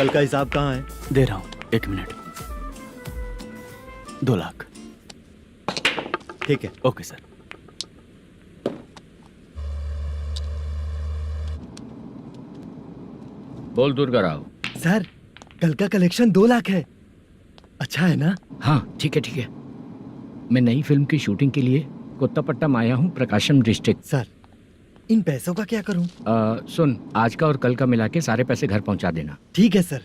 कल का हिसाब कहाँ है? दे रहा हूँ, 1 मिनट। 2 लाख। ठीक है। Okay sir. बोल दुर्गा राव। सर कल का कलेक्शन 2 लाख है। अच्छा है ना? हाँ ठीक है ठीक है। मैं नई फिल्म की शूटिंग के लिए कोत्तापट्टनम आया हूँ, प्रकाशम डिस्ट्रिक्ट। सर इन पैसों का क्या करूं? सुन, आज का और कल का मिला के सारे पैसे घर पहुँचा देना। ठीक है सर।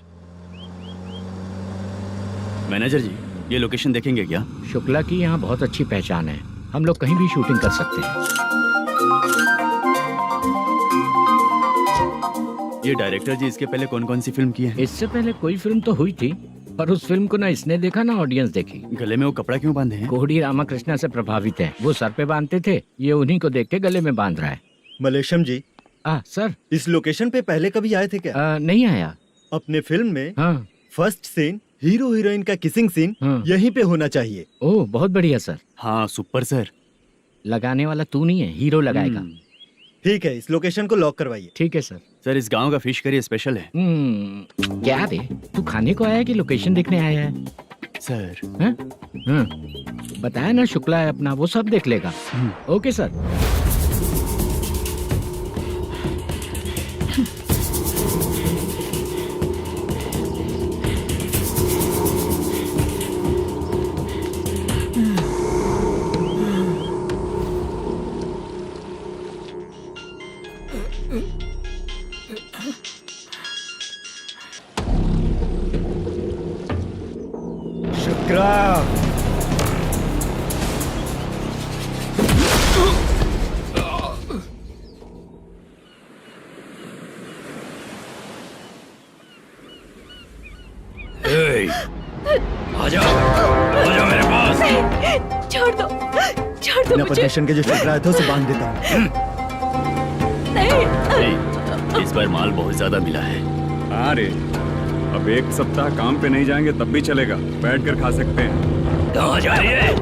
मैनेजर जी, ये लोकेशन देखेंगे क्या? शुक्ला की यहाँ बहुत अच्छी पहचान है, हम लोग कहीं भी शूटिंग कर सकते हैं। ये डायरेक्टर जी इसके पहले कौन कौन सी फिल्म की है? इससे पहले कोई फिल्म तो हुई थी, पर उस फिल्म को ना इसने देखा ना ऑडियंस देखी। गले में वो कपड़ा क्यों बांधे हैं? कोहड़ी रामाकृष्णा से प्रभावित है, वो सर पे बांधते थे, ये उन्हीं को देख के गले में बांध रहा है। मलेशम जी, सर इस लोकेशन पे पहले कभी आए थे क्या? नहीं आया। अपने फिल्म में हाँ। फर्स्ट सीन हीरो हीरोइन का किसिंग सीन यहीं पे होना चाहिए। ओह बहुत बढ़िया सर। हाँ सुपर सर। लगाने वाला तू नहीं है, हीरो लगाएगा। ठीक है, इस लोकेशन को लॉक करवाइए। ठीक है सर। सर इस गांव का फिश करी स्पेशल है। क्या रे, तू खाने को आया है कि लोकेशन देखने आया है? सर बताया ना, शुक्ला है अपना, वो सब देख लेगा। Okay sir. शुक्ला, आजा मेरे पास। छोड़ दो मैं मुझे। प्रदर्शन के जो शुक्ला है तो उसे बांध देता हूँ। नहीं। इस बार माल बहुत ज्यादा मिला है। हाँ रे, अब 1 सप्ताह काम पे नहीं जाएंगे तब भी चलेगा, बैठ कर खा सकते हैं। कहाँ जा रही है?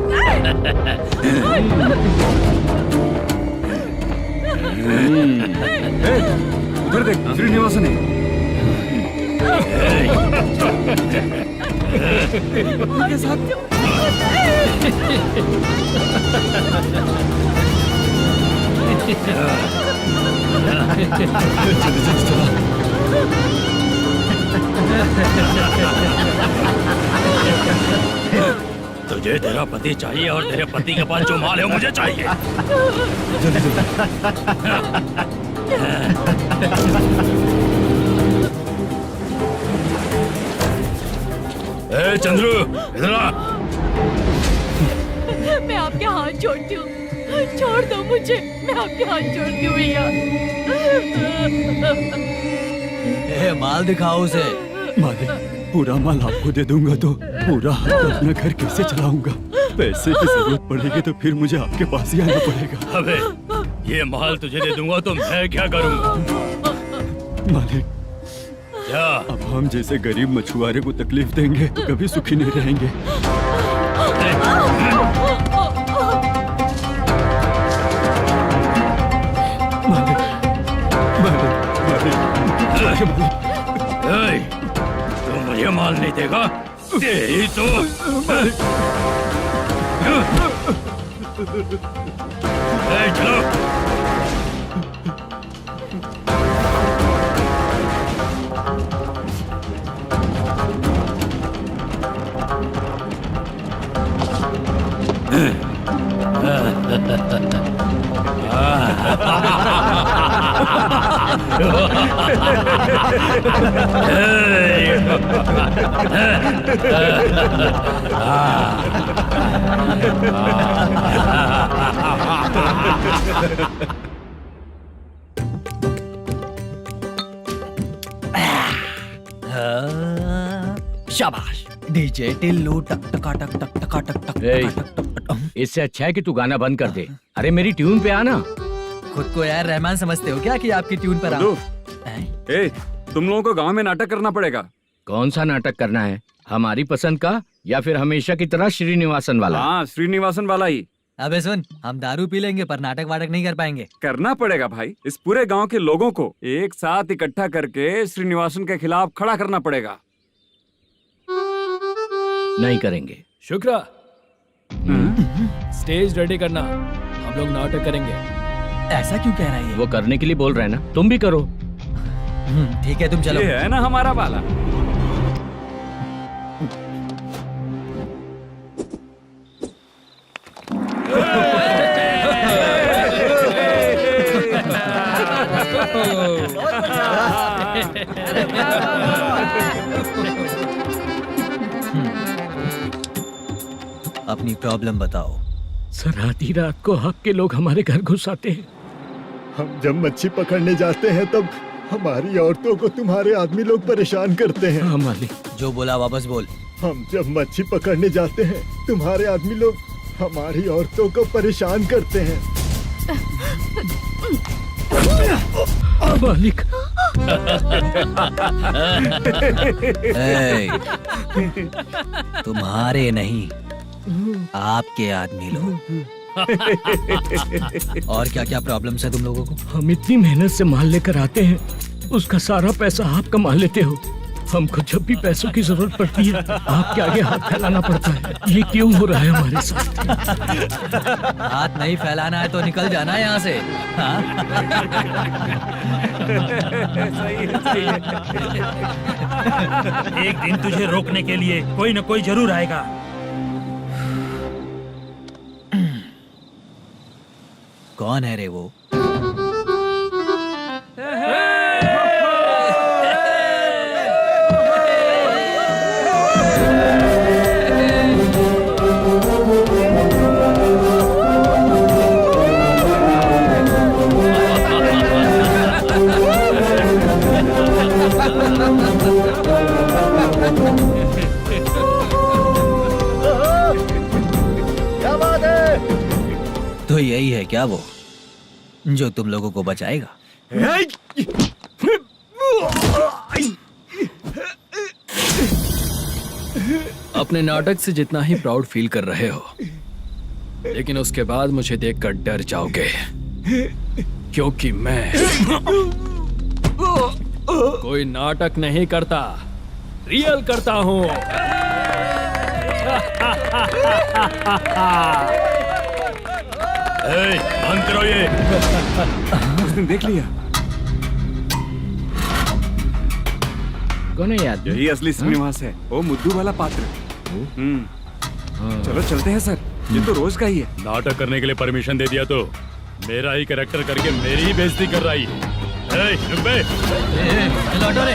उधर देख, श्रीनिवासन है। उनके साथ तुझे तेरा पति चाहिए और तेरे पति के पास जो माल है वो मुझे चाहिए। ए चंद्रू, इधर आ। मैं आपके हाथ जोड़ती हूँ, छोड़ दो मुझे, मैं आपके हाथ जोड़ती हूँ भैया। माल दिखाओ उसे। मालिक, पूरा माल आपको दे दूंगा तो पूरा अपना घर कैसे चलाऊंगा? पैसे की जरूरत पड़ेगी तो फिर मुझे आपके पास ही आना पड़ेगा। अबे ये माल तुझे दे दूंगा तो मैं क्या करूंगा? मालिक, क्या अब हम जैसे गरीब मछुआरे को तकलीफ देंगे तो कभी सुखी नहीं रहेंगे। मालिक, मालिक, मालिक, तू मुझे माल नहीं देगा तेरी तो। चलो शाबाश। डीजे टिल्लू टक टका टक टक टका टक टक टक टक। इससे अच्छा है कि तू गाना बंद कर दे। अरे मेरी ट्यून पे आना। खुद को यार रहमान समझते हो क्या कि आपकी ट्यून पर आओ? ए, तुम लोगों को गांव में नाटक करना पड़ेगा। कौन सा नाटक करना है? हमारी पसंद का या फिर हमेशा की तरह श्रीनिवासन वाला? हाँ, श्रीनिवासन वाला ही। अबे सुन, हम दारू पी लेंगे पर नाटक वाटक नहीं कर पाएंगे। करना पड़ेगा भाई। इस पूरे गांव के लोगों को एक साथ इकट्ठा करके श्रीनिवासन के खिलाफ खड़ा करना पड़ेगा। नहीं करेंगे। शुक्रा, स्टेज रेडी करना, हम लोग नाटक करेंगे। ऐसा क्यों कह रहा है ये? वो करने के लिए बोल रहे हैं ना, तुम भी करो। ठीक है, तुम चलो। ये है ना हमारा वाला। अपनी प्रॉब्लम बताओ। सर, आधी रात को आपके लोग हमारे घर घुस आते हैं। हम जब मच्छी पकड़ने जाते हैं तब हमारी औरतों को तुम्हारे आदमी लोग परेशान करते हैं। हाँ मालिक। जो बोला वापस बोल। हम जब मच्छी पकड़ने जाते हैं तुम्हारे आदमी लोग हमारी औरतों को परेशान करते हैं। मालिक। ए, तुम्हारे नहीं, आपके आदमी लोग। और क्या क्या प्रॉब्लम्स है तुम लोगों को? हम इतनी मेहनत से माल लेकर आते हैं, उसका सारा पैसा आप कमा लेते हो। हमको जब भी पैसों की जरूरत पड़ती है आपके आगे हाथ फैलाना पड़ता है। ये क्यों हो रहा है हमारे साथ? हाथ नहीं फैलाना है तो निकल जाना है यहाँ से। हाँ? एक दिन तुझे रोकने के लिए कोई न कोई जरूर आएगा। कौन है रे वो? क्या बात है? तो यही है क्या वो जो तुम लोगों को बचाएगा? अपने नाटक से जितना ही प्राउड फील कर रहे हो, लेकिन उसके बाद मुझे देखकर डर जाओगे, क्योंकि मैं कोई नाटक नहीं करता, रियल करता हूँ। बंद करो ये। उसने देख लिया। कौन है याद? यही असली श्रीनिवास है, वो मुद्दू वाला पात्र। चलो चलते हैं सर, ये तो रोज का ही है। नाटक करने के लिए परमिशन दे दिया तो मेरा ही कैरेक्टर करके मेरी ही बेइज्जती कर रही है। रुक बे। लौटो रे।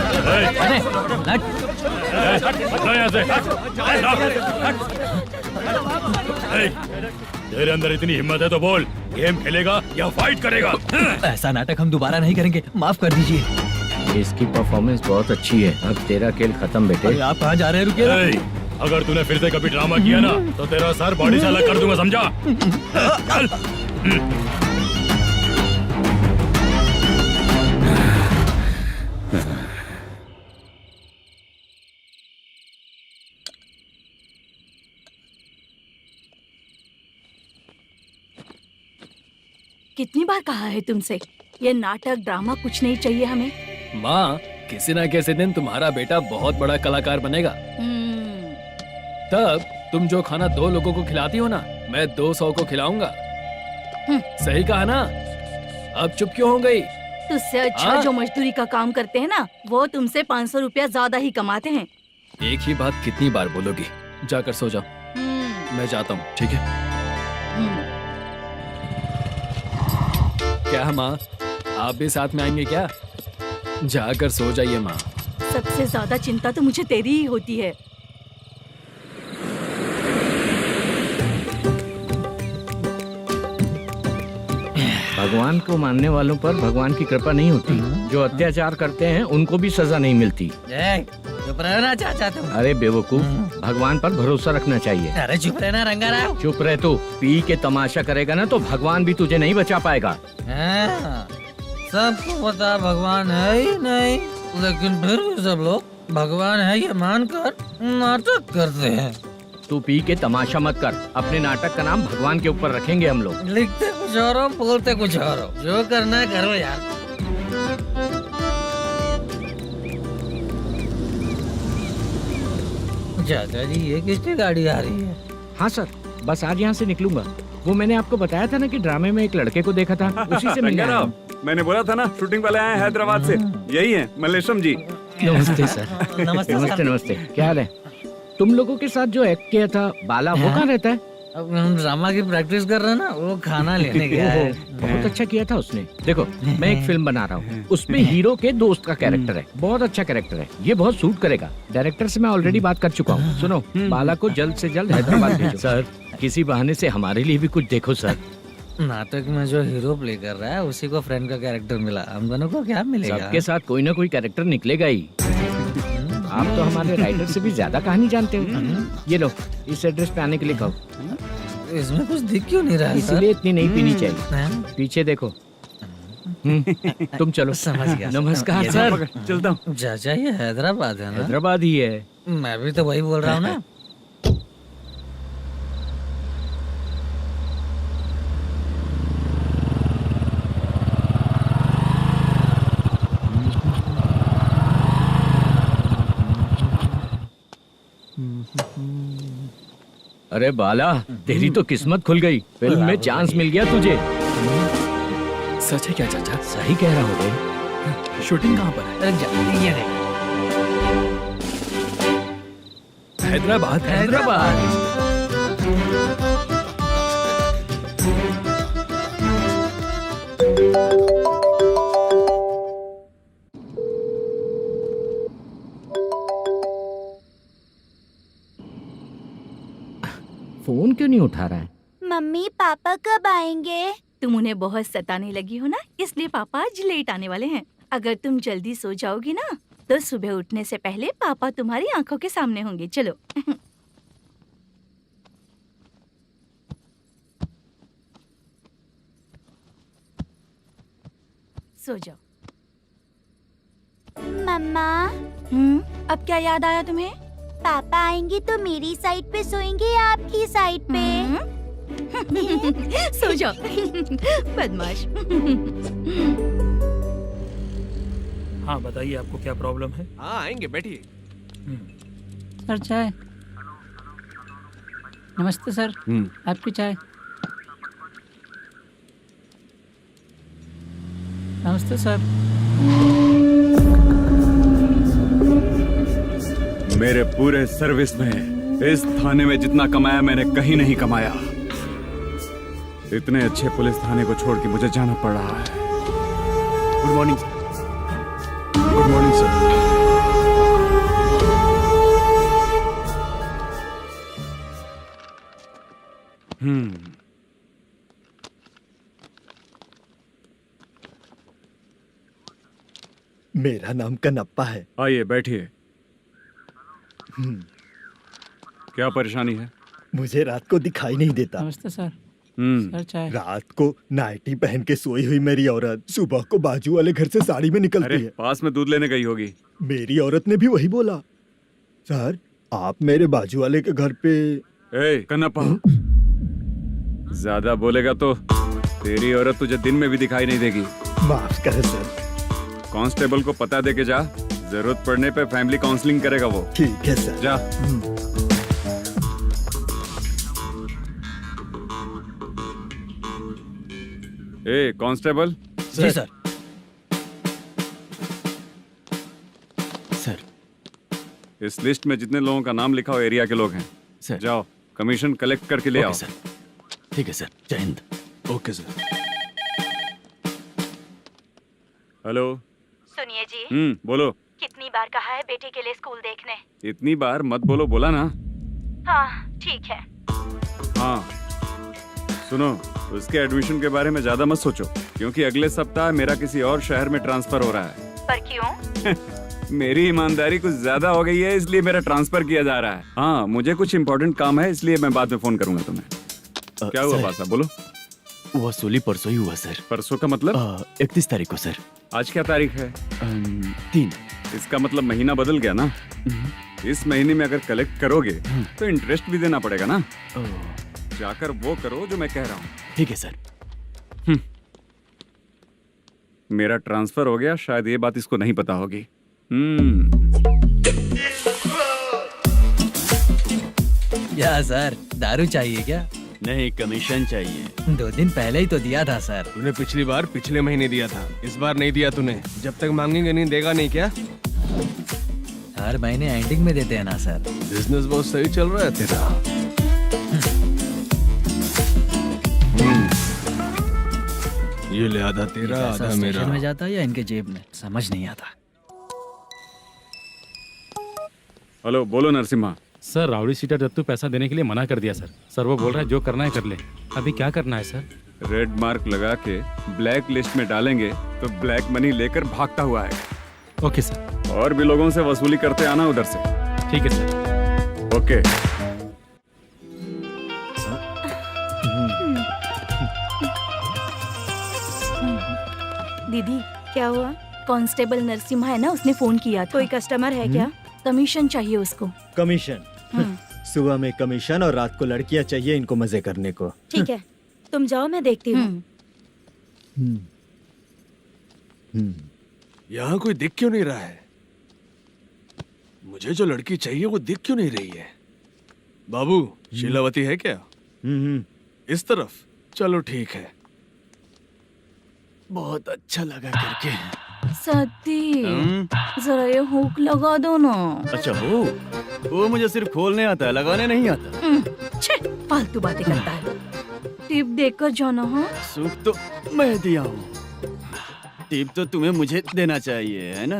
हटो यहाँ से। तेरे अंदर इतनी हिम्मत है तो बोल, गेम खेलेगा या फाइट करेगा? ऐसा नाटक हम दोबारा नहीं करेंगे, माफ कर दीजिए। इसकी परफॉर्मेंस बहुत अच्छी है। अब तेरा खेल खत्म बेटे। अरे आप कहाँ जा रहे हैं? रुकिए। अगर तूने फिर से कभी ड्रामा किया ना तो तेरा सर बॉडी से अलग कर दूंगा, समझा? चल। कितनी बार कहा है तुमसे, ये नाटक ड्रामा कुछ नहीं चाहिए हमें। माँ, किसी न किसी दिन तुम्हारा बेटा बहुत बड़ा कलाकार बनेगा। तब तुम जो खाना 2 लोगों को खिलाती हो ना, मैं 200 को खिलाऊंगा। सही कहा ना? अब चुप क्यों हो गई? तुझसे अच्छा जो मजदूरी का काम करते हैं ना, वो तुमसे 500 रुपया ज्यादा ही कमाते हैं। एक ही बात कितनी बार बोलोगी? जाकर सो जाओ। मैं जाता हूँ, ठीक है? क्या माँ, आप भी साथ में आएंगे क्या? जाकर सो जाइए माँ। सबसे ज्यादा चिंता तो मुझे तेरी ही होती है। भगवान को मानने वालों पर भगवान की कृपा नहीं होती। जो अत्याचार करते हैं उनको भी सजा नहीं मिलती। चुप रहना चाचा तुम। अरे बेवकूफ, भगवान पर भरोसा रखना चाहिए। अरे चुप रहना रंगा राव। चुप रह तू। पी के तमाशा करेगा ना तो भगवान भी तुझे नहीं बचा पाएगा। सबको पता भगवान है ही नहीं, लेकिन फिर भी सब लोग भगवान है ये मानकर नाटक करते हैं। तू पी के तमाशा मत कर। अपने नाटक का नाम भगवान के ऊपर रखेंगे हम लोग। लिखते कुछ और हो, बोलते कुछ और हो, जो करना है करो यार। चाचा जी, ये किसकी गाड़ी आ रही है? हाँ सर, बस आज यहाँ से निकलूंगा। वो मैंने आपको बताया था ना कि ड्रामे में एक लड़के को देखा था, उसी से मिलने आया हूँ। मैंने बोला था ना, शूटिंग वाले आए हैं हैदराबाद से। यही है मल्लेश्वरम जी। नमस्ते सर। नमस्ते नमस्ते सर। नमस्ते, क्या हाल है? तुम लोगों के साथ जो एक्ट किया था बाला, वो कहाँ रहता है? अब हम ड्रामा की प्रैक्टिस कर रहे हैं ना, वो खाना लेने गया है। बहुत अच्छा किया था उसने। देखो, मैं एक फिल्म बना रहा हूँ, उसमें हीरो के दोस्त का कैरेक्टर है। बहुत अच्छा कैरेक्टर है, ये बहुत सूट करेगा। डायरेक्टर से मैं ऑलरेडी बात कर चुका हूँ। सुनो, बाला को जल्द से जल्द हैदराबाद भेजो। सर, किसी बहाने से हमारे लिए भी कुछ देखो सर। नाटक में जो हीरो प्ले कर रहा है उसी को फ्रेंड का कैरेक्टर मिला, हम दोनों को क्या मिलेगा? सबके साथ कोई ना कोई कैरेक्टर निकलेगा ही। आप तो हमारे राइटर से भी ज्यादा कहानी जानते हो। ये लो, इस एड्रेस पे आने के लिए कहो। इसमें कुछ दिख क्यों नहीं रहा है सर? इसलिए इतनी नहीं पीनी चाहिए। हैं? पीछे देखो। तुम चलो। समझ गया। नमस्कार ये सर। चलता हूँ। चाचा, ये हैदराबाद है ना? हैदराबाद ही है। मैं भी तो वही बोल रहा हूँ ना। अरे बाला, तेरी तो किस्मत खुल गई। फिल्म में चांस मिल गया तुझे। सच है क्या चाचा? सही कह रहा हो भाई। शूटिंग कहाँ पर है? अरे ये देख। हैदराबाद। हैदराबाद। फोन क्यों नहीं उठा रहा है? मम्मी पापा कब आएंगे? तुम उन्हें बहुत सताने लगी हो ना, इसलिए पापा आज लेट आने वाले हैं। अगर तुम जल्दी सो जाओगी ना, तो सुबह उठने से पहले पापा तुम्हारी आंखों के सामने होंगे। चलो। सो जाओ। मम्मा, अब क्या याद आया तुम्हें? पापा आएंगे तो मेरी साइड पे सोएंगे या आपकी साइड पे? सो जाओ। बदमाश। हाँ बताइए, आपको क्या प्रॉब्लम है? हाँ आएंगे, बैठिए। सर चाय। नमस्ते सर, आपकी चाय। नमस्ते सर। मेरे पूरे सर्विस में इस थाने में जितना कमाया मैंने कहीं नहीं कमाया। इतने अच्छे पुलिस थाने को छोड़ के मुझे जाना पड़ रहा है। Good morning sir. Good morning sir. मेरा नाम कनप्पा है। आइए बैठिए। क्या परेशानी है? मुझे रात को दिखाई नहीं देता। नमस्ते सर। सर चाय। रात को नाइटी पहन के सोई हुई मेरी औरत सुबह को बाजू वाले घर से साड़ी में निकलती अरे है। पास में दूध लेने गई होगी। मेरी औरत ने भी वही बोला। सर, आप मेरे बाजू वाले के घर पे। ए कन्नप्पा, ज्यादा बोलेगा तो तेरी औरत तुझे दिन में भी दिखाई नहीं देगी। माफ करें सर। कांस्टेबल को पता दे के जा, जरूरत पड़ने पे फैमिली काउंसलिंग करेगा वो। ठीक है सर। जा। ए कांस्टेबल। जी सर। सर। इस लिस्ट में जितने लोगों का नाम लिखा हो एरिया के लोग हैं। सर। जाओ कमीशन कलेक्ट करके ले आओ। सर। ठीक है सर, जय हिंद। Okay sir. हेलो। सुनिए जी। बोलो। कितनी बार कहा है बेटे के लिए स्कूल देखने? इतनी बार मत बोलो, बोला ना। हाँ ठीक है। हाँ सुनो, उसके एडमिशन के बारे में ज्यादा मत सोचो, क्योंकि अगले सप्ताह मेरा किसी और शहर में ट्रांसफर हो रहा है। पर क्यों? मेरी ईमानदारी कुछ ज्यादा हो गई है, इसलिए मेरा ट्रांसफर किया जा रहा है। हाँ मुझे कुछ इम्पोर्टेंट काम है, इसलिए मैं बाद में फोन करूंगा तुम्हें। क्या हुआ पासा, बोलो। वसूली परसों ही हुआ सर। परसों का मतलब? 31 तारीख को सर। आज क्या तारीख है? 3। इसका मतलब महीना बदल गया ना। इस महीने में अगर कलेक्ट करोगे तो इंटरेस्ट भी देना पड़ेगा ना। जाकर वो करो जो मैं कह रहा हूँ। ठीक है सर। मेरा ट्रांसफर हो गया, शायद ये बात इसको नहीं पता होगी। क्या सर, दारू चाहिए क्या? नहीं, कमीशन चाहिए। 2 दिन पहले ही तो दिया था सर। तूने पिछली बार पिछले महीने दिया था, इस बार नहीं दिया तूने। जब तक मांगेंगे नहीं देगा नहीं क्या? हर महीने एंडिंग में देते हैं ना सर। बिजनेस बहुत सही चल रहा है तेरा। ये ले आधा तेरा, पैसा आधा मेरा। स्टेशन में जाता है या इनके जेब में, समझ नहीं आता। हेलो, बोलो Narasimha. Sir, rowdy seater Dattu पैसा देने के लिए मना कर दिया सर। सर वो बोल रहा है जो करना है कर ले। अभी क्या करना है सर? रेड मार्क लगा के ब्लैक लिस्ट में डालेंगे तो ब्लैक मनी लेकर भागता हुआ आएगा। Okay sir. और भी लोगों से वसूली करते आना उधर से। ठीक है सर। ओके। दीदी क्या हुआ? कांस्टेबल नरसिम्हा है ना, उसने फोन किया था। कोई कस्टमर है क्या? कमीशन चाहिए उसको। कमीशन? सुबह में कमीशन और रात को लड़कियां चाहिए इनको मजे करने को। ठीक है, तुम जाओ, मैं देखती हूँ। यहाँ कोई दिख क्यों नहीं रहा है? मुझे जो लड़की चाहिए वो दिख क्यों नहीं रही है? बाबू, शीलावती है क्या? इस तरफ? चलो ठीक है। बहुत अच्छा लगा करके। सती, जरा ये हुक लगा दो ना। अच्छा, वो मुझे सिर्फ खोलने आता है, लगाने नहीं आता। छे, फालतू बातें करता है। टिप देकर जाना। हाँ, सुख तो मैं दिया हूँ, टिप तो तुम्हें मुझे देना चाहिए, है ना?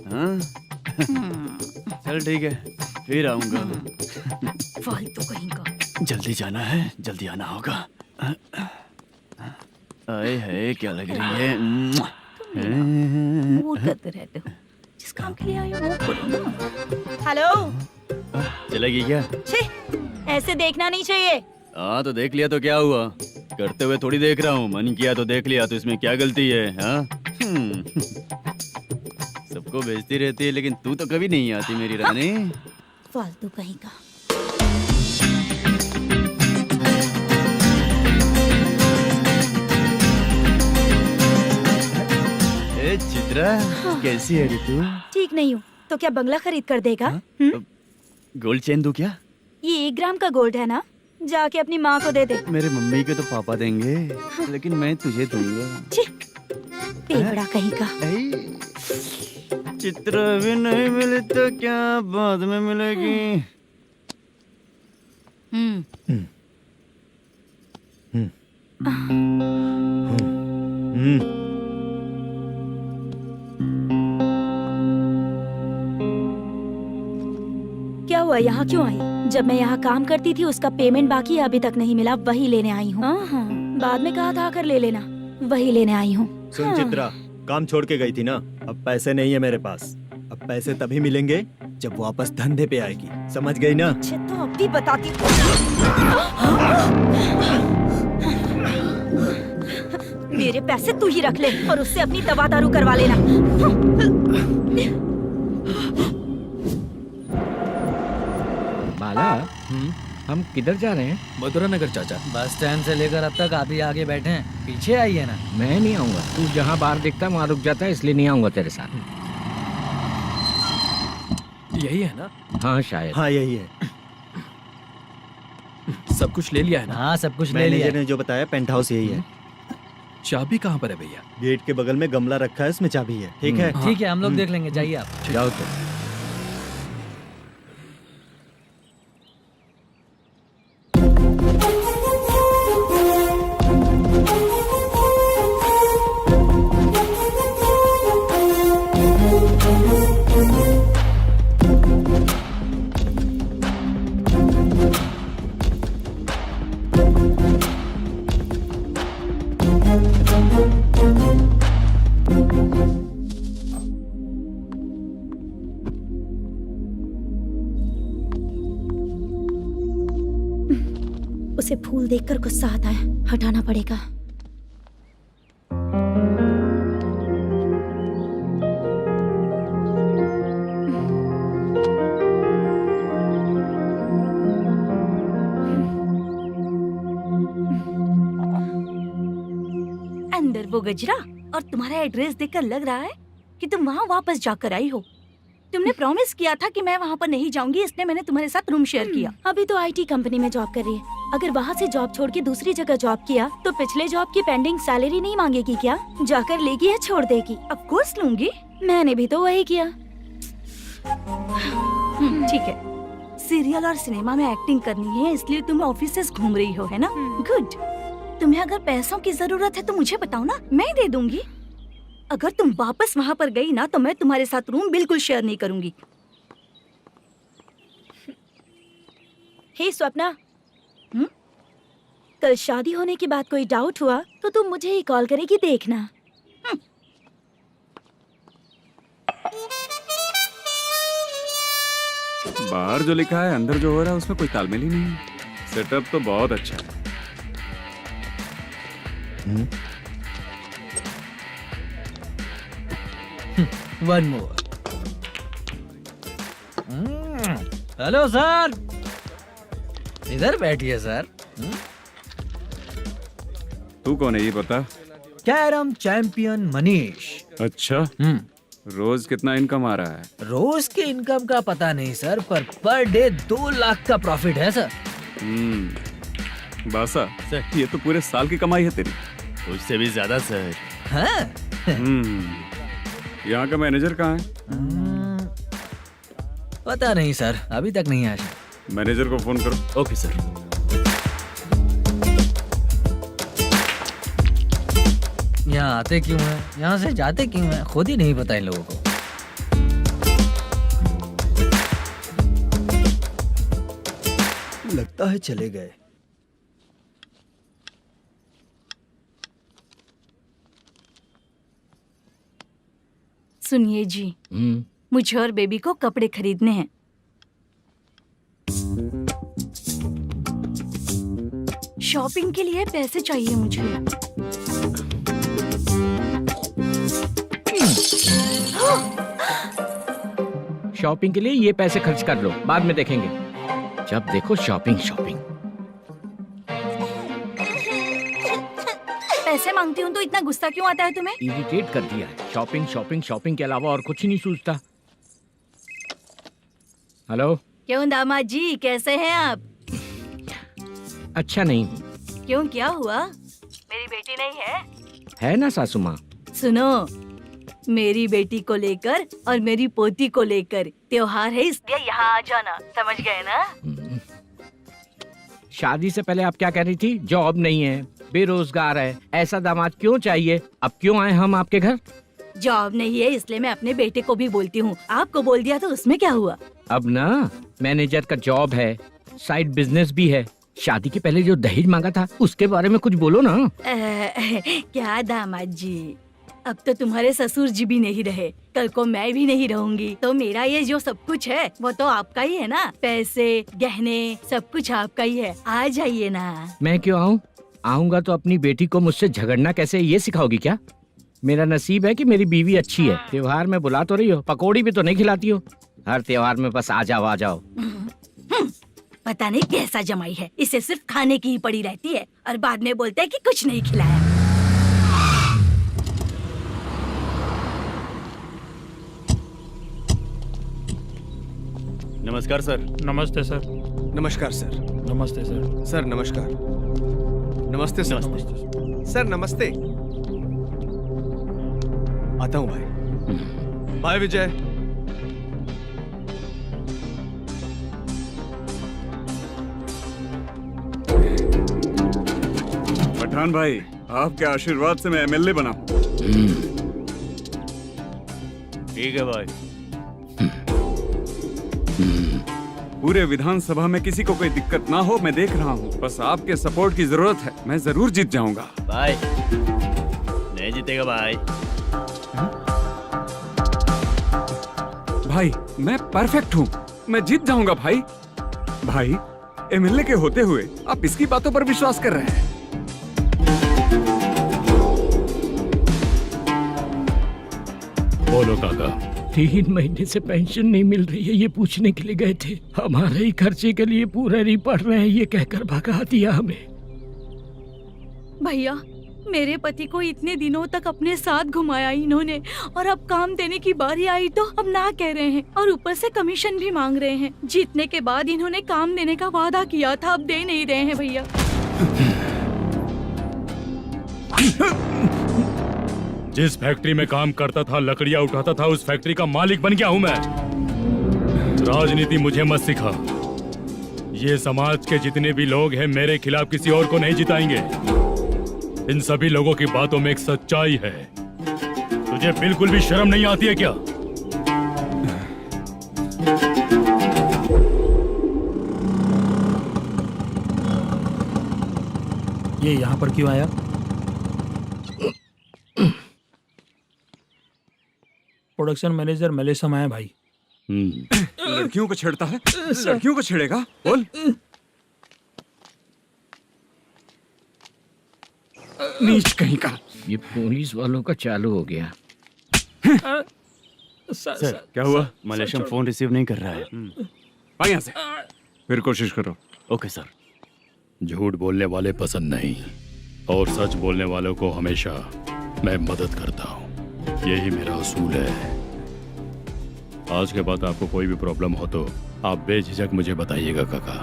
हाँ? चल ठीक है, फिर आऊंगा। फालतू कहीं का। जल्दी जाना है, जल्दी आना होगा। आए है, क्या लग रही है? मूड करते रहते हो। जिस काम के लिए आए हो वो करो ना। हेलो, चलेगी क्या? छी, ऐसे देखना नहीं चाहिए। हाँ तो देख लिया तो क्या हुआ? करते हुए थोड़ी देख रहा हूँ, मन किया तो देख लिया, तो इसमें क्या गलती है? हाँ? सबको भेजती रहती है लेकिन तू तो कभी नहीं आती मेरी रानी। फालतू कहीं का। ए चित्रा, कैसी है रे तू? ठीक नहीं हूँ तो क्या बंगला खरीद कर देगा? गोल्ड चेन दूं क्या? ये 1 ग्राम का गोल्ड है ना, जाके अपनी माँ को दे दे। मेरे मम्मी के तो पापा देंगे, लेकिन मैं तुझे दूंगा। टेबड़ा कहीं का। चित्रा भी नहीं मिली तो क्या बाद में मिलेगी? क्या हुआ, यहाँ क्यों आई? जब मैं यहाँ काम करती थी उसका पेमेंट बाकी है, अभी तक नहीं मिला, वही लेने आई हूँ। बाद में कहा था आकर ले लेना, वही लेने आई हूँ। सुन चित्रा, काम छोड़ के गई थी ना, अब पैसे नहीं है मेरे पास। अब पैसे तभी मिलेंगे जब वापस धंधे पे आएगी, समझ गई ना? अच्छा तो अब भी बताती। मेरे पैसे तू ही रख ले और उससे अपनी दवा दारू करवा लेना। बाला, हम किधर जा रहे हैं? मथुरा नगर चाचा। बस स्टैंड से लेकर अब तक आप ही आगे बैठे हैं, पीछे आइए ना। मैं नहीं आऊंगा, तू जहाँ बाहर दिखता वहाँ रुक जाता है, इसलिए नहीं आऊंगा तेरे साथ। यही है ना? हाँ शायद। हाँ यही है। सब कुछ ले लिया है ना? हाँ सब कुछ ले लिया। मैनेजर ने जो बताया पेंट हाउस यही है। चाबी कहाँ पर है भैया? गेट के बगल में गमला रखा है, इसमें चाबी है। ठीक है? ठीक है, हम लोग देख लेंगे, जाइए आप। जाओ तो। उसे फूल देखकर गुस्सा आता है, हटाना पड़ेगा। पर वो गजरा और तुम्हारा एड्रेस देखकर लग रहा है कि तुम वहाँ वापस जाकर आई हो। तुमने प्रॉमिस किया था कि मैं वहाँ पर नहीं जाऊंगी, इसलिए मैंने तुम्हारे साथ रूम शेयर किया। अभी तो आईटी कंपनी में जॉब कर रही है। अगर वहाँ से जॉब छोड़ के दूसरी जगह जॉब किया तो पिछले जॉब की पेंडिंग सैलरी नहीं मांगेगी क्या? जाकर लेगी या छोड़ देगी? ऑफ कोर्स लूंगी। मैंने भी तो वही किया। ठीक है, सीरियल और सिनेमा में एक्टिंग करनी है इसलिए तुम ऑफिसेस घूम रही हो, है ना? गुड। तुम्हें अगर पैसों की जरूरत है तो मुझे बताओ ना, मैं दे दूंगी। अगर तुम वापस वहाँ पर गई ना तो मैं तुम्हारे साथ रूम बिल्कुल शेयर नहीं करूंगी। हे स्वप्ना, कल शादी होने के बाद कोई डाउट हुआ तो तुम मुझे ही कॉल करेगी, देखना। बाहर जो लिखा है अंदर जो हो रहा है उसमें कोई तालमेल ही नहीं है। सेटअप तो बहुत अच्छा है। One more. हेलो सर, इधर बैठिए सर। तू कौन है ये बता? Carrom champion Manish. अच्छा, रोज कितना इनकम आ रहा है? रोज के इनकम का पता नहीं सर, पर डे 2 लाख का प्रॉफिट है सर। बासा सर, ये तो पूरे साल की कमाई है तेरी। उससे भी ज्यादा सर। हाँ? यहाँ का मैनेजर कहाँ है? पता नहीं सर, अभी तक नहीं आया। मैनेजर को फोन करो। Okay sir. यहाँ आते क्यों हैं, यहाँ से जाते क्यों हैं, खुद ही नहीं पता इन लोगों को। लगता है चले गए। सुनिए जी, मुझे और बेबी को कपड़े खरीदने हैं। शॉपिंग के लिए पैसे चाहिए मुझे। शॉपिंग के लिए ये पैसे खर्च कर लो, बाद में देखेंगे। जब देखो शॉपिंग शॉपिंग। पैसे मांगती हूँ तो इतना गुस्सा क्यों आता है तुम्हें? इरिटेट कर दिया है। शॉपिंग शॉपिंग शॉपिंग के अलावा और कुछ नहीं सूझता। हेलो। क्यों दामाद जी, कैसे हैं आप? अच्छा नहीं। क्यों, क्या हुआ? मेरी बेटी नहीं है? है ना सासू माँ। सुनो, मेरी बेटी को लेकर और मेरी पोती को लेकर त्योहार है, इसलिए यहाँ आ जाना, समझ गए ना? शादी से पहले आप क्या कह रही थी? जॉब नहीं है, बेरोजगार है, ऐसा दामाद क्यों चाहिए? अब क्यों आए हम आपके घर? जॉब नहीं है इसलिए मैं अपने बेटे को भी बोलती हूँ। आपको बोल दिया तो उसमें क्या हुआ? अब ना मैनेजर का जॉब है, साइड बिजनेस भी है। शादी के पहले जो दहेज मांगा था उसके बारे में कुछ बोलो ना। क्या दामाद जी, अब तो तुम्हारे ससुर जी भी नहीं रहे, कल को मैं भी नहीं रहूंगी, तो मेरा ये जो सब कुछ है वो तो आपका ही है ना। पैसे, गहने, सब कुछ आपका ही है। आ जाइए ना। मैं क्यों आऊँ? आऊंगा तो अपनी बेटी को मुझसे झगड़ना कैसे ये सिखाओगी क्या? मेरा नसीब है कि मेरी बीवी अच्छी है। त्योहार में बुला तो रही हो, पकौड़ी भी तो नहीं खिलाती हो। हर त्योहार में बस आ जाओ आ जाओ। पता नहीं कैसा जमाई है, इसे सिर्फ खाने की ही पड़ी रहती है और बाद में बोलते हैं कि कुछ नहीं खिलाया। नमस्कार सर। नमस्ते सर। नमस्कार सर। नमस्ते सर। सर नमस्कार। नमस्ते सर। सर नमस्ते। आता हूँ भाई। बाय विजय। पठान भाई, आपके आशीर्वाद से मैं एमएलए बना हूँ। ठीक है भाई। पूरे विधानसभा में किसी को कोई दिक्कत ना हो, मैं देख रहा हूँ। बस आपके सपोर्ट की जरूरत है, मैं जरूर जीत जाऊंगा। भाई नहीं जीतेगा भाई। भाई मैं परफेक्ट हूँ, मैं जीत जाऊंगा भाई। भाई एमएलए के होते हुए आप इसकी बातों पर विश्वास कर रहे हैं? बोलो काका। 3 महीने से पेंशन नहीं मिल रही है, ये पूछने के लिए गए थे। हमारे ही खर्चे के लिए पूरा नहीं पड़ रहे हैं, ये कहकर भगा दिया हमें। भैया मेरे पति को इतने दिनों तक अपने साथ घुमाया इन्होंने, और अब काम देने की बारी आई तो अब ना कह रहे हैं, और ऊपर से कमीशन भी मांग रहे हैं। जीतने के बाद इन्होंने काम देने का वादा किया था, अब दे नहीं रहे हैं भैया। जिस फैक्ट्री में काम करता था, लकड़ियां उठाता था, उस फैक्ट्री का मालिक बन गया हूं मैं। राजनीति मुझे मत सिखा। ये समाज के जितने भी लोग हैं मेरे खिलाफ किसी और को नहीं जिताएंगे। इन सभी लोगों की बातों में एक सच्चाई है। तुझे बिल्कुल भी शर्म नहीं आती है क्या? ये यहाँ पर क्यों आया? प्रोडक्शन मैनेजर मलेशम आया भाई। लड़कियों को छेड़ता है, लड़कियों को छेड़ेगा? बोल। नीच कहीं का। ये पुलिस वालों का चालू हो गया। सर क्या हुआ? मलेशियन फोन रिसीव नहीं कर रहा है। आ यहाँ से। फिर कोशिश करो। Okay sir. झूठ बोलने वाले पसंद नहीं, और सच बोलने वालों को हमेशा मैं मदद करता हूँ। यही मेरा असूल है। आज के बाद आपको कोई भी प्रॉब्लम हो तो आप बेझिझक मुझे बताइएगा काका।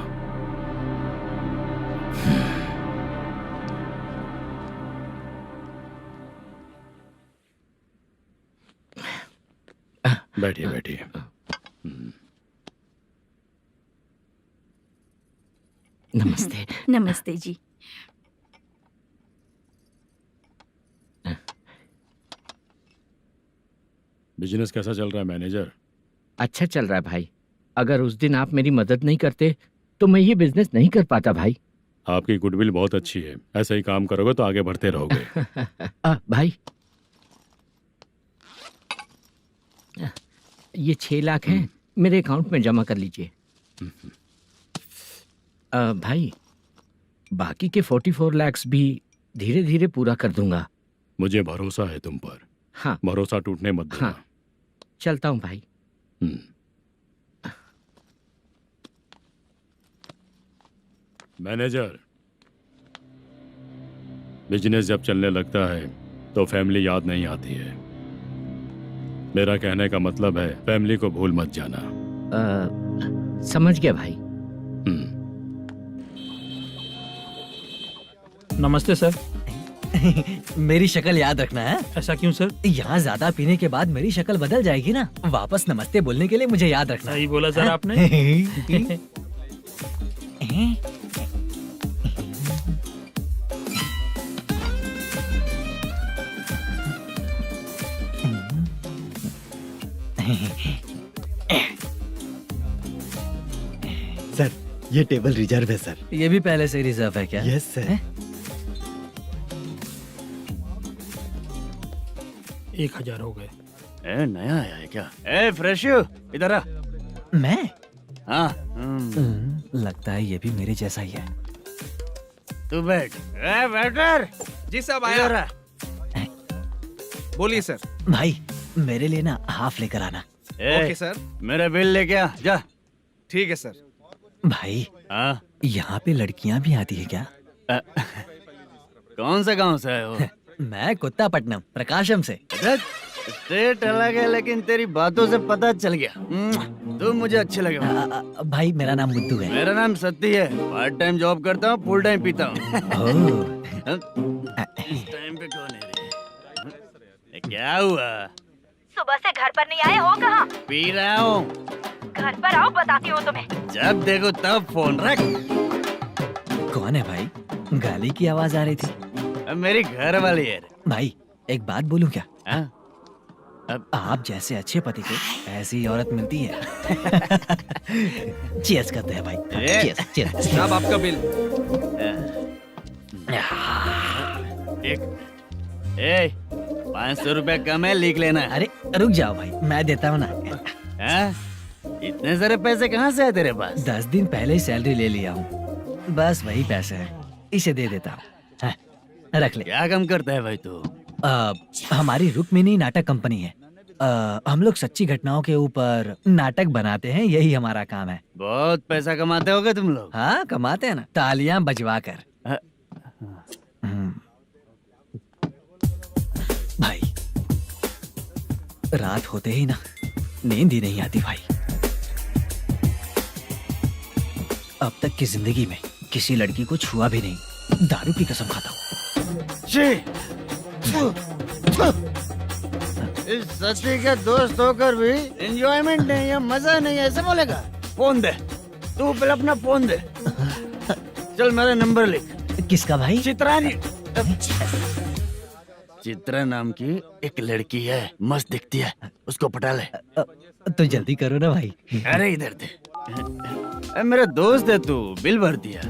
बैठिए बैठिए। नमस्ते। नमस्ते जी। बिजनेस कैसा चल रहा है मैनेजर? अच्छा चल रहा है भाई। अगर उस दिन आप मेरी मदद नहीं करते तो मैं ये बिजनेस नहीं कर पाता भाई। आपकी गुडविल बहुत अच्छी है। ऐसा ही काम करोगे तो आगे बढ़ते रहोगे। भाई ये 6 लाख हैं, मेरे अकाउंट में जमा कर लीजिए। भाई बाकी के 44 लाख भी धीरे धीरे पूरा कर दूंगा। मुझे भरोसा है तुम पर। हाँ। भरोसा टूटने मत देना। हाँ। चलता हूँ भाई। मैनेजर, बिजनेस जब चलने लगता है तो फैमिली याद नहीं आती है। मेरा कहने का मतलब है फैमिली को भूल मत जाना। समझ गया भाई। नमस्ते सर। मेरी शक्ल याद रखना है। ऐसा क्यों सर? यहाँ ज्यादा पीने के बाद मेरी शक्ल बदल जाएगी ना। वापस नमस्ते बोलने के लिए मुझे याद रखना। सही बोला सर आपने। सर ये टेबल रिजर्व है सर। ये भी पहले से रिजर्व है क्या? Yes sir. 1000 हो गए। नया आया है क्या? फ्रेश इधर आ। मैं? हाँ। लगता है ये भी मेरे जैसा ही है। तू बैठ। वेटर। जी साहब आया। बोलिए सर। भाई मेरे लिए ना हाफ लेकर आना। Okay sir. मेरा बिल लेके आ जा। ठीक है सर। भाई यहाँ पे लड़कियाँ भी आती है क्या? कौन सा गांव से है वो? मैं कुत्तापट्टनम प्रकाशम से। स्टेट अलग है लेकिन तेरी बातों से पता चल गया। तुम मुझे अच्छे लगे। भाई मेरा नाम मुद्दू है। मेरा नाम सत्ती है। पार्ट टाइम जॉब करता हूँ, फुल टाइम पीता हूँ। इस टाइम पे कौन है रे? क्या हुआ? सुबह से घर पर नहीं आए हो? कहाँ? पी रहा हूँ। घर पर आओ, बताती हूँ तुम्हें। जब देखो तब फोन रख। कौन है भाई? गाली की आवाज आ रही थी। मेरी घर वाली है। भाई एक बात बोलूं क्या? अब आप जैसे अच्छे पति को ऐसी औरत मिलती है। चीयर्स करते हैं भाई। Cheers cheers. साहब आपका बिल। एक 500 रुपया कम है, लिख लेना। अरे रुक जाओ भाई, मैं देता हूँ ना। इतने सारे पैसे कहाँ से है तेरे पास? 10 दिन पहले ही सैलरी ले लिया हूँ। बस वही पैसे हैं, इसे दे देता हूँ। रख ले। क्या काम करता है भाई तू? हमारी रुक्मिनी नाटक कंपनी है। हम लोग सच्ची घटनाओं के ऊपर नाटक बनाते हैं, यही हमारा काम है। बहुत पैसा कमाते होगे तुम लोग। हाँ कमाते हैं ना, तालियां बजवा कर। रात होते ही ना नींद ही नहीं आती भाई। अब तक की जिंदगी में किसी लड़की को छुआ भी नहीं, दारू की कसम खाता हूँ। इस सच्ची का दोस्त होकर भी एंजॉयमेंट नहीं है, मजा नहीं है, ऐसे बोलेगा? फोन दे, तू पहले अपना फोन दे। चल मेरा नंबर लिख। किसका भाई? चित्रानी। चित्रा नाम की एक लड़की है, मस्त दिखती है, उसको पटा ले। तो जल्दी करो ना भाई। अरे इधर दे। अरे मेरा दोस्त है तू, बिल भर दिया।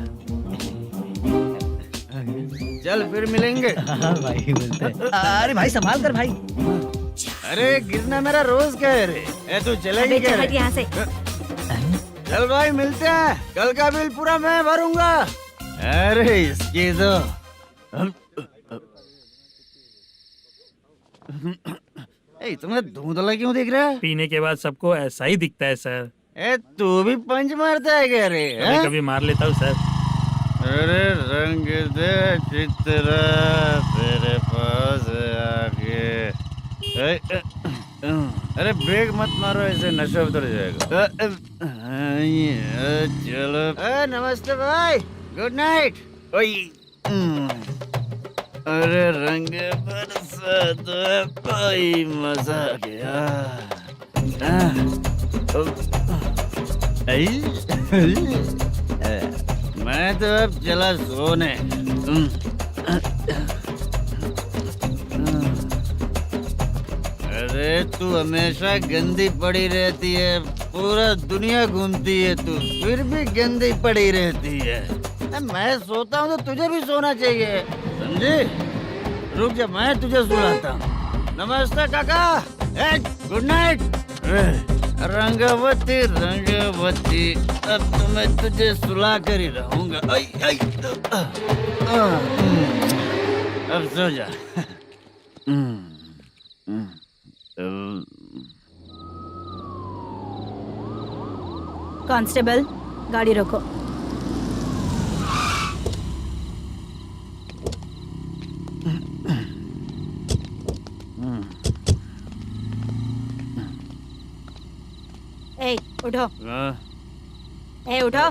चल फिर मिलेंगे। हाँ भाई मिलते हैं। अरे भाई संभाल कर भाई। अरे गिरना मेरा रोज का है रे। ए तू चलेगी क्या रे? यहाँ से। चल भाई मिलते हैं, कल का बिल पूरा मैं भरूंगा। अरे इसकी तो तुम्हें धुंधला क्यों दिख रहा है? पीने के बाद सबको ऐसा ही दिखता है सर। ए तू भी पंच मारता है क्या रे? कभी कभी मार लेता हूँ सर। अरे रंग दे चित्रा तेरे पास आके। अरे ब्रेक मत मारो, ऐसे नशा उतर जाएगा। चलो। नमस्ते भाई, गुड नाइट। अरे रंग बरसात भाई, मजा आ गया। मैं तो अब चला सोने। अरे तू हमेशा गंदी पड़ी रहती है, पूरा दुनिया घूमती है तू, फिर भी गंदी पड़ी रहती है। मैं सोता हूँ तो तुझे भी सोना चाहिए, समझे? रुक जा, मैं तुझे सुलाता हूँ। नमस्ते काका, गुड नाइट। रंगवती रंगवती, अब तो मैं तुझे सुला कर ही रहूंगा। अब सो जा। कांस्टेबल, गाड़ी रोको। ए, उठो। ए, उठो।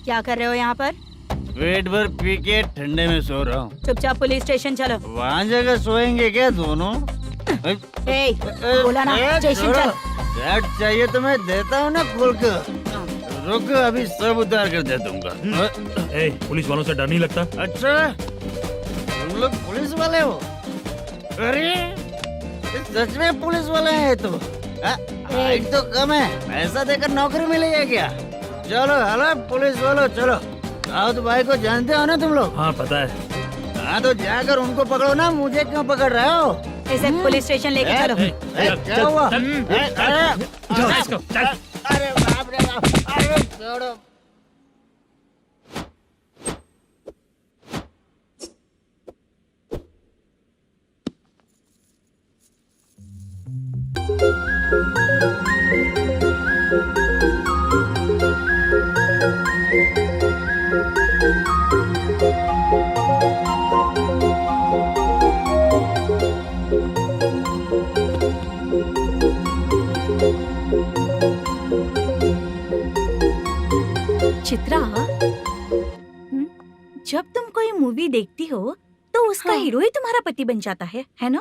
क्या कर रहे हो यहाँ पर? पेट भर पी के ठंडे में सो रहा हूँ। चुपचाप पुलिस स्टेशन चलो। वहाँ जगह सोएंगे क्या दोनों? ए, बोला ना स्टेशन चल। शर्ट चाहिए तो मैं देता हूँ ना खोल कर। रुक, अभी सब उतार कर दे दूंगा। ए, पुलिस वालों से डर नहीं लगता? अच्छा, तुम लोग पुलिस वाले हो? अरे सच में पुलिस वाले हैं तो? हाइट तो कम है, पैसा देकर नौकरी मिलेगी क्या? चलो हेलो पुलिस वालों, चलो। राउत भाई को जानते हो ना तुम लोग? हाँ पता है। हाँ तो जाकर उनको पकड़ो ना, मुझे क्यों पकड़ रहे हो? इसे पुलिस स्टेशन लेके चलो। क्या हुआ? चल। अरे बाप रे बाप, अरे छोड़ो। चित्रा, जब तुम कोई मूवी देखती हो तो उसका हीरो ही तुम्हारा पति बन जाता है ना?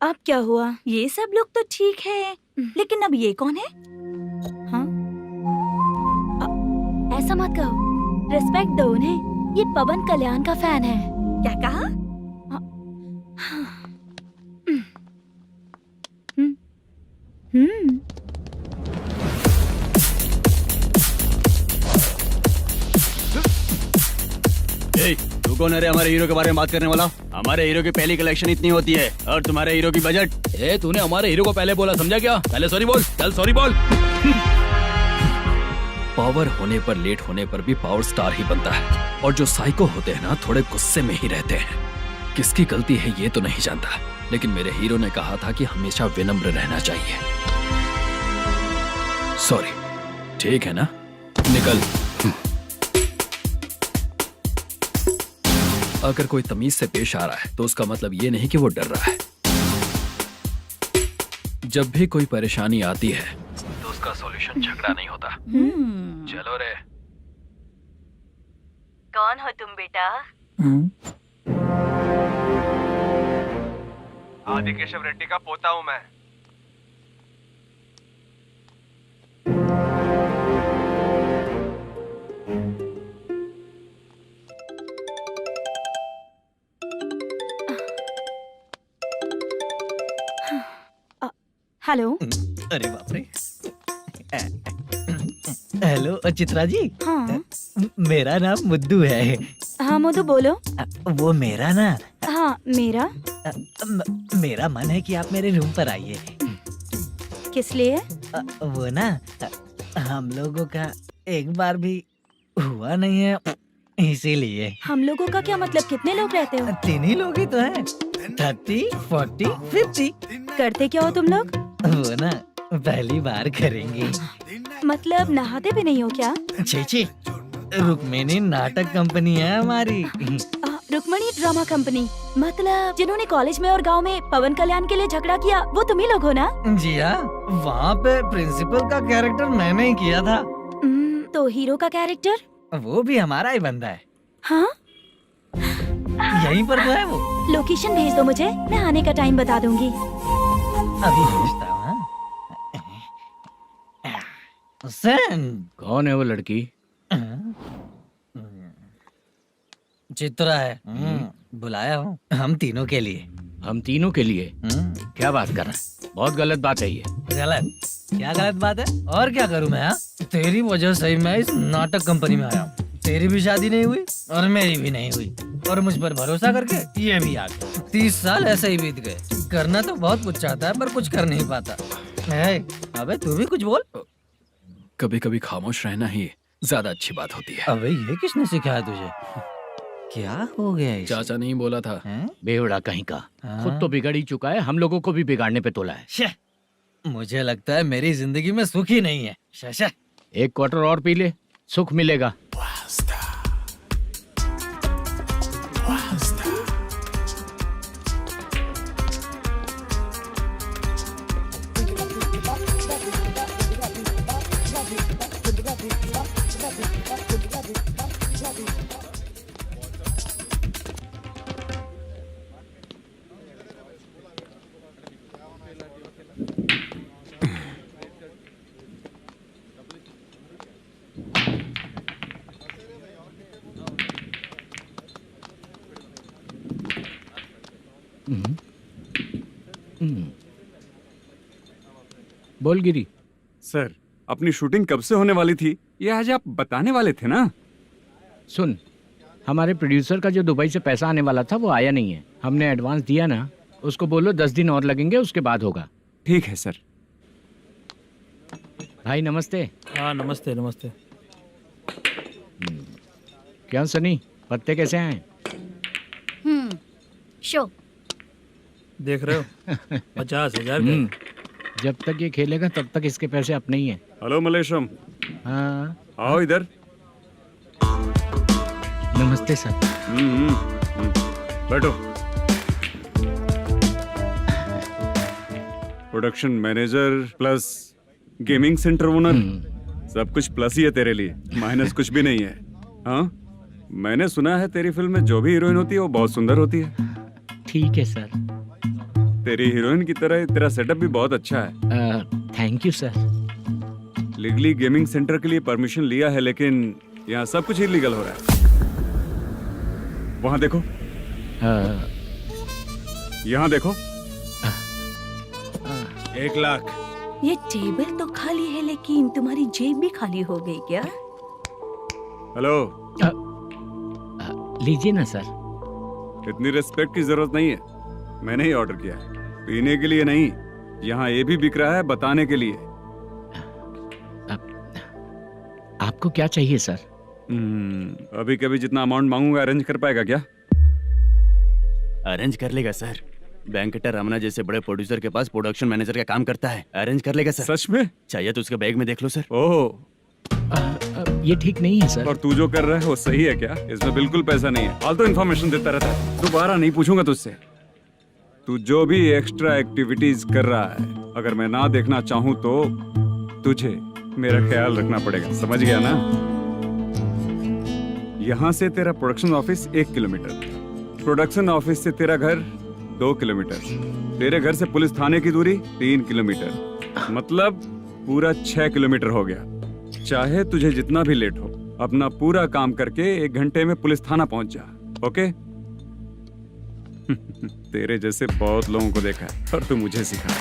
अब क्या हुआ? ये सब लोग तो ठीक है, लेकिन अब ये कौन है? हाँ? ऐसा मत कहो, रिस्पेक्ट दो उन्हें। ये पवन कल्याण का फैन है। क्या कहा? तू कौन है रे हमारे हीरो के बारे में बात करने वाला? हमारे हीरो की पहली कलेक्शन इतनी होती है और तुम्हारे हीरो की बजट। तूने हमारे हीरो को पहले बोला, समझा क्या? पहले सॉरी बोल, चल सॉरी बोल। पावर होने पर, लेट होने पर भी पावर स्टार ही बनता है। और जो साइको होते हैं ना, थोड़े गुस्से में ही रहते हैं। किसकी गलती है ये तो नहीं जानता, लेकिन मेरे हीरो ने कहा था कि हमेशा विनम्र रहना चाहिए। सॉरी, ठीक है ना? निकल। अगर कोई तमीज से पेश आ रहा है तो उसका मतलब ये नहीं कि वो डर रहा है। जब भी कोई परेशानी आती है तो उसका सॉल्यूशन झगड़ा नहीं होता। चलो रे। कौन हो तुम बेटा? आदि केशव रेड्डी का पोता हूँ मैं। हेलो। अरे बाप रे। हेलो चित्रा जी। हाँ मेरा नाम मुद्दू है। हाँ मधु बोलो। वो मेरा ना हाँ मेरा। मेरा मन है कि आप मेरे रूम पर आइए। किस लिए? वो ना हम लोगों का एक बार भी हुआ नहीं है, इसीलिए। हम लोगों का क्या मतलब? कितने लोग रहते हो? 3 ही लोग ही तो हैं। 30, 40, 50। करते क्या हो तुम लोग? वो ना पहली बार करेंगे। मतलब नहाते भी नहीं हो क्या? छी, रुक्मिणी नाटक कंपनी है हमारी। Rukmini drama company? मतलब जिन्होंने कॉलेज में और गांव में पवन कल्याण के लिए झगड़ा किया वो तुम ही लोग हो ना? जी हाँ, वहाँ पे प्रिंसिपल का कैरेक्टर मैंने ही किया था। तो हीरो का कैरेक्टर? वो भी हमारा ही बंदा है। हाँ यहीं पर तो है वो। लोकेशन भेज दो मुझे, मैं आने का टाइम बता दूंगी। अभी भेजता हूँ। कौन है वो लड़की? चित्रा है। बुलाया हूँ हम तीनों के लिए। हम तीनों के लिए? क्या बात कर रहा है? बहुत गलत बात है ये। गलत? क्या गलत बात है? और क्या करूँ मैं? तेरी वजह से ही मैं इस नाटक कंपनी में आया हूँ। तेरी भी शादी नहीं हुई और मेरी भी नहीं हुई, और मुझ पर भरोसा करके ये भी आ गया। 30 साल ऐसे ही बीत गए। करना तो बहुत कुछ चाहता है पर कुछ कर नहीं पाता। अबे तू भी कुछ बोल। कभी कभी खामोश रहना ही ज्यादा अच्छी बात होती है। अबे ये किसने सिखाया तुझे? क्या हो गया इसे? चाचा नहीं बोला था। बेवड़ा कहीं का। खुद तो बिगड़ ही चुका है, हम लोगों को भी बिगाड़ने पे तोला है। मुझे लगता है मेरी जिंदगी में सुख ही नहीं है। शशा 1 क्वार्टर और पी ले, सुख मिलेगा। बोल गिरी। सर, अपनी शूटिंग कब से होने वाली थी ये आज आप बताने वाले थे ना? सुन, हमारे प्रोड्यूसर का जो दुबई से पैसा आने वाला था वो आया नहीं है। हमने एडवांस दिया ना, उसको बोलो 10 दिन और लगेंगे, उसके बाद होगा। ठीक है सर। भाई नमस्ते। हाँ नमस्ते नमस्ते। क्या सनी, पत्ते कैसे आए? शो देख रहे हो 50,000 का। जब तक ये खेलेगा तब तक इसके पैसे अपने ही हैं। हेलो मलेशम। हाँ आओ इधर। नमस्ते सर। बैठो। Production manager plus gaming centre owner, सब कुछ प्लस ही है तेरे लिए, माइनस कुछ भी नहीं है। हाँ, मैंने सुना है तेरी फिल्म में जो भी हीरोइन होती है वो बहुत सुंदर होती है। ठीक है सर। तेरी हीरोइन की तरह तेरा सेटअप भी बहुत अच्छा है। Thank you sir. Legally gaming centre के लिए परमिशन लिया है, लेकिन यहाँ सब कुछ इलीगल हो रहा है। वहाँ देखो। यहाँ देखो। 1 लाख। ये टेबल तो खाली है लेकिन तुम्हारी जेब भी खाली हो गई क्या? हेलो। लीजिए ना सर। इतनी रिस्पेक्ट की जरूरत नहीं है, मैंने ही ऑर्डर किया है। पीने के लिए नहीं, यहाँ ये भी बिक रहा है बताने के लिए। आपको क्या चाहिए सर? अभी कभी जितना अमाउंट मांगूंगा अरेंज कर पाएगा क्या? अरेंज कर लेगा सर। वेंकटर रमना जैसे बड़े प्रोड्यूसर के पास प्रोडक्शन मैनेजर का काम करता है, अरेंज कर लेगा सर। सच में? चाहिए तो उसके बैग में देख लो सर। ओह, ये ठीक नहीं है सर। और तू जो कर रहा है वो सही है क्या? इसमें बिल्कुल पैसा नहीं है, फालतू इन्फॉर्मेशन देता रहता है। दोबारा नहीं पूछूंगा तुझसे। तू जो भी एक्स्ट्रा एक्टिविटीज कर रहा है, अगर मैं ना देखना चाहूं तो तुझे मेरा ख्याल रखना पड़ेगा, समझ गया ना? यहाँ से तेरा production office 1 kilometre, production office से तेरा घर 2 किलोमीटर, तेरे घर से पुलिस थाने की दूरी 3 किलोमीटर, मतलब पूरा 6 किलोमीटर हो गया। चाहे तुझे जितना भी लेट हो, अपना पूरा काम करके 1 घंटे में पुलिस थाना पहुंच जा, ओके? तेरे जैसे बहुत लोगों को देखा है और तू मुझे सिखा।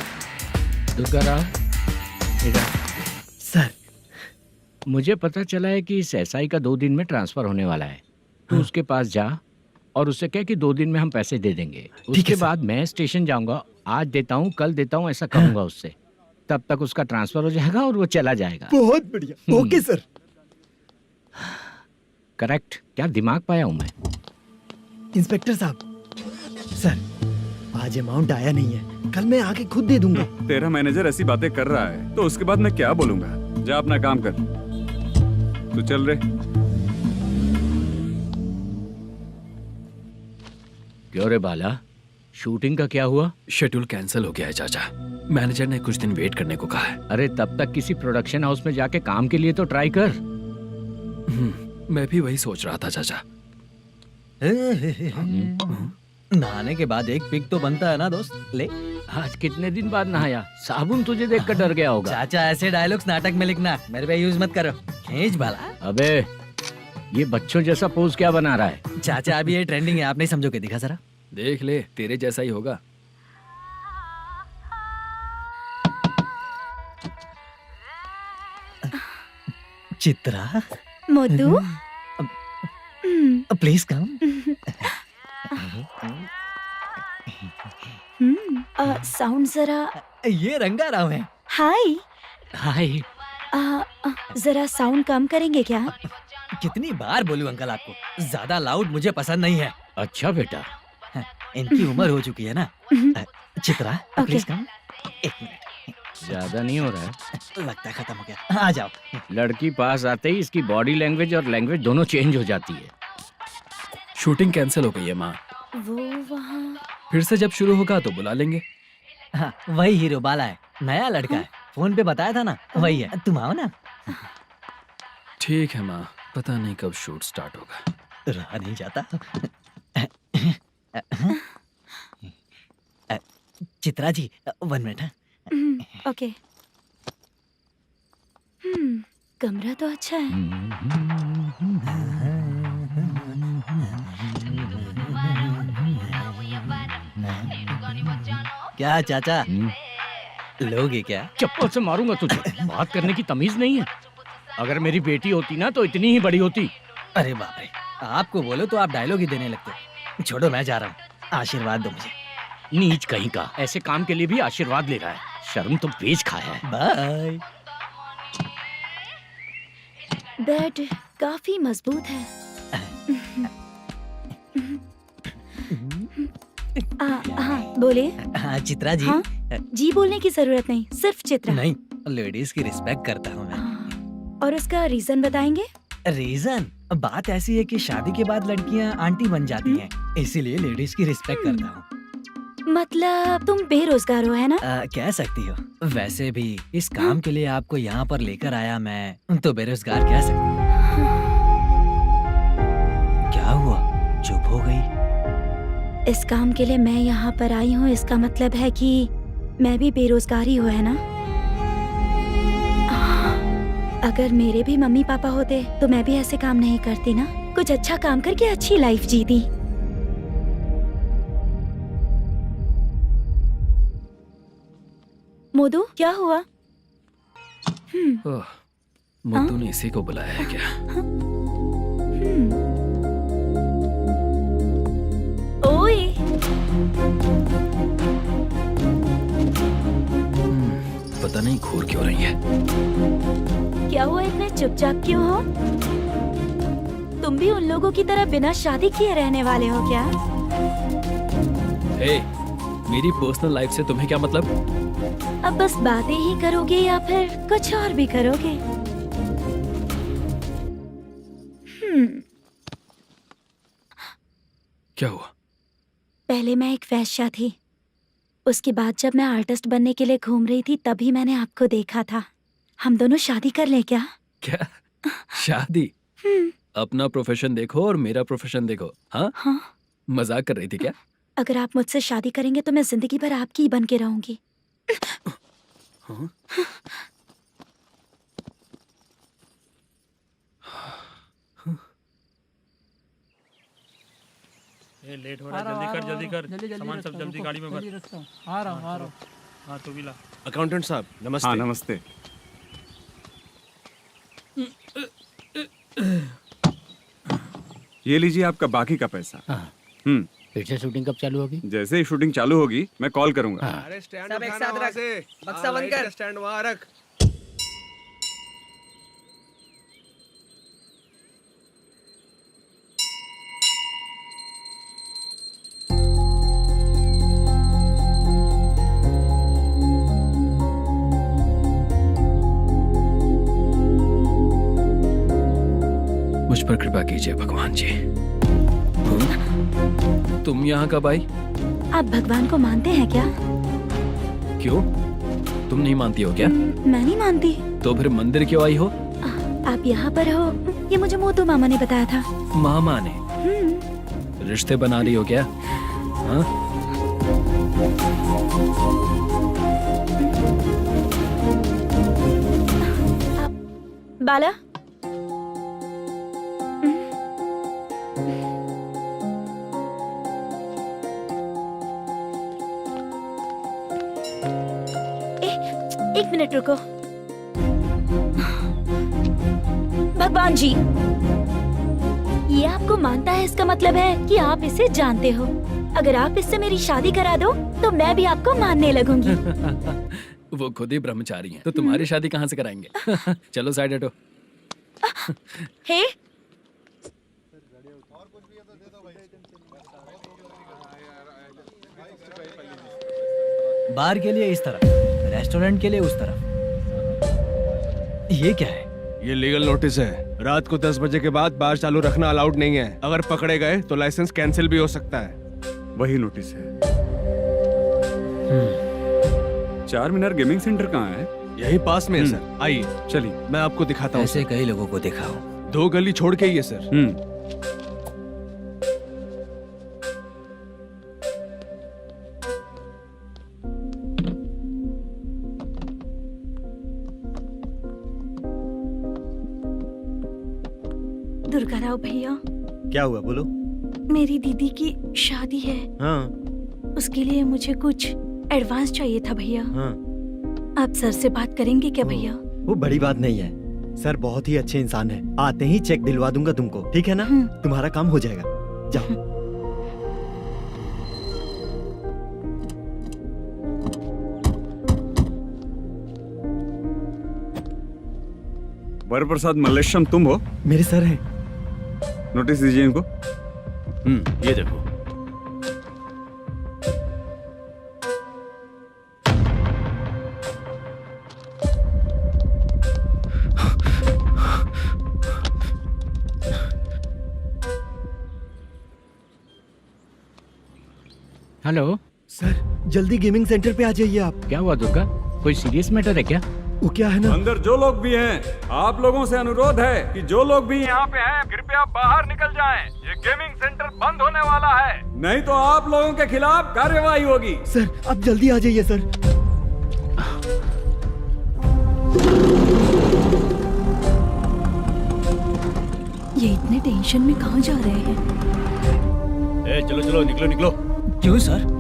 सर, मुझे पता चला है कि इस एसआई का 2 दिन में ट्रांसफर होने वाला है। तो उसके पास जा और उससे कह कि 2 दिन में हम पैसे दे देंगे। उसके बाद मैं स्टेशन जाऊंगा, आज देता हूँ कल देता हूँ ऐसा कहूंगा उससे। तब तक उसका ट्रांसफर हो जाएगा और वो चला जाएगा। बहुत बढ़िया, ओके सर। करेक्ट, क्या दिमाग पाया हूँ मैं। इंस्पेक्टर साहब, सर आज अमाउंट आया नहीं है, कल मैं आके खुद दे दूंगा। तेरा मैनेजर ऐसी बातें कर रहा है तो उसके बाद मैं क्या बोलूंगा? जा अपना काम कर, तू चल रे। क्यों रे बाला, शूटिंग का क्या हुआ? शेड्यूल कैंसिल हो गया है चाचा। मैनेजर ने कुछ दिन वेट करने को कहा है। अरे तब तक किसी प्रोडक्शन हाउस में जाके काम के लिए तो ट्राई कर। मैं भी वही सोच रहा था चाचा। नहाने के बाद एक पिक तो बनता है ना दोस्त। ले, आज कितने दिन बाद नहाया? साबुन तुझे देखकर डर गया होगा। चाचा ऐसे डायलॉग्स नाटक में लिखना, मेरे पे यूज मत करो। खींच बाला। अबे ये बच्चों जैसा पोज क्या बना रहा है? चाचा अभी ये ट्रेंडिंग है, आप नहीं समझोगे, दिखा जरा। देख ले, तेरे जैसा ही होगा। Chitra, Modu, please come. Sound जरा। ये रंगा राव है। हाय। हाय। जरा साउंड कम करेंगे क्या? कितनी बार बोलूं अंकल आपको, ज्यादा लाउड मुझे पसंद नहीं है। अच्छा बेटा, इनकी उम्र हो चुकी है ना। Chitra, please come. 1 मिनट, ज्यादा नहीं हो रहा है? लगता है खत्म हो गया। आ जाओ। लड़की पास आते ही इसकी बॉडी लैंग्वेज और लैंग्वेज दोनों चेंज हो जाती है। शूटिंग कैंसिल हो गई है माँ। वो वहाँ। फिर से जब शुरू होगा तो बुला लेंगे। हाँ, वही हीरो बाला है, नया लड़का है। फोन पे बताया था ना, वही है। तुम आओ ना। ठीक है माँ, पता नहीं कब शूट स्टार्ट होगा। रहा नहीं जाता। चित्रा जी, 1 मिनट। ओके। कमरा तो अच्छा है। क्या चाचा, लोगे क्या? चप्पल से मारूंगा तुझे। बात करने की तमीज नहीं है। अगर मेरी बेटी होती ना तो इतनी ही बड़ी होती। अरे बाप रे, आपको बोलो तो आप डायलॉग ही देने लगते। छोड़ो, मैं जा रहा हूँ, आशीर्वाद दो मुझे। नीच कहीं का, ऐसे काम के लिए भी आशीर्वाद ले रहा है। शर्म तो बेच खाया है। बाय। बेड काफी मजबूत है। हाँ बोले। हाँ चित्रा जी। हाँ? जी बोलने की जरूरत नहीं, सिर्फ चित्रा। नहीं, लेडीज की रिस्पेक्ट करता हूँ मैं। और उसका रीजन बताएंगे? रीजन? बात ऐसी है कि शादी के बाद लड़कियाँ आंटी बन जाती हैं, इसीलिए लेडीज की रिस्पेक्ट करता हूँ। मतलब तुम बेरोजगार हो, है ना? कह सकती हो। वैसे भी इस काम के लिए आपको यहाँ पर लेकर आया मैं, तो बेरोजगार कह सकती हूँ। क्या हुआ, चुप हो गई? इस काम के लिए मैं यहाँ पर आई हूँ, इसका मतलब है कि मैं भी बेरोजगार ही हूँ, है ना? अगर मेरे भी मम्मी पापा होते तो मैं भी ऐसे काम नहीं करती ना। कुछ अच्छा काम करके अच्छी लाइफ जीती। मोदू, क्या हुआ? मोदू ने इसी को बुलाया है क्या? ओए। पता नहीं घूर क्यों रही है। क्या हुआ, इतने चुपचाप क्यों हो? तुम भी उन लोगों की तरह बिना शादी किए रहने वाले हो क्या? हे, मेरी पर्सनल लाइफ से तुम्हें क्या मतलब? अब बस बातें ही करोगे या फिर कुछ और भी करोगे? क्या हुआ? पहले मैं एक वैश्या थी, उसके बाद जब मैं आर्टिस्ट बनने के लिए घूम रही थी तभी मैंने आपको देखा था। हम दोनों शादी कर लें क्या? क्या शादी? अपना प्रोफेशन देखो और मेरा प्रोफेशन देखो। हाँ हाँ। मजाक कर रही थी क्या? अगर आप मुझसे शादी करेंगे तो मैं जिंदगी भर आपकी ही बन के रहूंगी। हाँ? ये लेट हो रहा है, जल्दी कर सामान सब जल्दी गाड़ी में भर। आ रहा हूँ। हाँ तू भी ला। अकाउंटेंट साहब नमस्ते। हाँ नमस्ते। ये लीजिए आपका बाकी का पैसा। फिर से शूटिंग कब चालू होगी? जैसे ही शूटिंग चालू होगी मैं कॉल करूंगा। अरे स्टैंड सब एक साथ रख, बक्सा बंद कर, स्टैंड वहाँ रख। मुझ पर कृपा कीजिए भगवान जी। तुम यहाँ कब आई? आप भगवान को मानते हैं क्या? क्यों? तुम नहीं मानती हो क्या? मैं नहीं मानती। तो फिर मंदिर क्यों आई हो? आप यहाँ पर हो ये मुझे मोटू मामा ने बताया था। मामा ने? रिश्ते बना रही हो क्या? हाँ? बाला एक मिनट रुको। भगवान जी ये आपको मानता है इसका मतलब है कि आप इसे जानते हो। अगर आप इससे मेरी शादी करा दो तो मैं भी आपको मानने लगूंगी। वो खुद ही ब्रह्मचारी हैं, तो तुम्हारी शादी कहाँ से कराएंगे? चलो साइड हटो। हे बार के लिए इस तरफ, रेस्टोरेंट के लिए उस तरफ। ये क्या है? ये लीगल नोटिस है। रात को 10 बजे के बाद बार चालू रखना अलाउड नहीं है। अगर पकड़े गए तो लाइसेंस कैंसिल भी हो सकता है। वही नोटिस है। चार मीनार गेमिंग सेंटर कहाँ है? यही पास में है सर। आइए चलिए मैं आपको दिखाता हूँ। ऐसे कई लोगों को देखा हूँ। 2 गली छोड़ के ही है सर। दुर्गा राव भैया, क्या हुआ बोलो। मेरी दीदी की शादी है। हाँ उसके लिए मुझे कुछ एडवांस चाहिए था भैया। हाँ। आप सर से बात करेंगे क्या भैया? वो बड़ी बात नहीं है, सर बहुत ही अच्छे इंसान है। आते ही चेक दिलवा दूंगा तुमको, ठीक है ना? तुम्हारा काम हो जाएगा। जाओ। वरप्रसाद मल्लेश्वरम तुम हो? मेरे सर हैं। नोटिस दीजिए इनको। ये देखो। हेलो सर जल्दी गेमिंग सेंटर पे आ जाइए आप। क्या हुआ दुर्गा? कोई सीरियस मैटर है क्या? वो क्या है ना, अंदर जो लोग भी हैं, आप लोगों से अनुरोध है कि जो लोग भी यहाँ पे हैं कृपया बाहर निकल जाएं। ये गेमिंग सेंटर बंद होने वाला है, नहीं तो आप लोगों के खिलाफ कार्यवाही होगी। सर आप जल्दी आ जाइए सर। ये इतने टेंशन में कहाँ जा रहे हैं? चलो चलो निकलो निकलो। क्यों सर?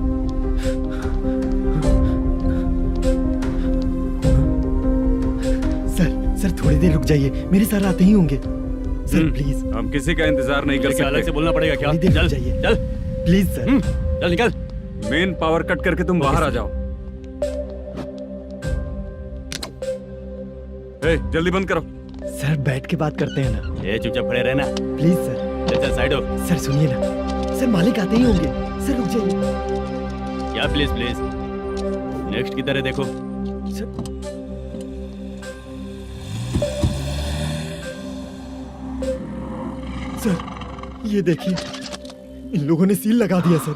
सर थोड़ी देर रुक जाइए, मेरे सर आते ही होंगे। Sir please. हम किसी का इंतजार नहीं कर सकते। अलग से बोलना पड़ेगा क्या? थोड़ी देर रुक चल जाइए चल प्लीज सर। चल निकल। मेन पावर कट करके तुम बाहर आ जाओ। जल्दी बंद करो। सर बैठ के बात करते हैं ना। ये चुपचाप खड़े रहना। Please sir. चल चल साइड हो। सर सुनिए ना, सर मालिक आते ही होंगे। सर रुक जाइए। क्या प्लीज प्लीज? नेक्स्ट की तरह देखो। सर ये देखिए, इन लोगों ने सील लगा दिया सर।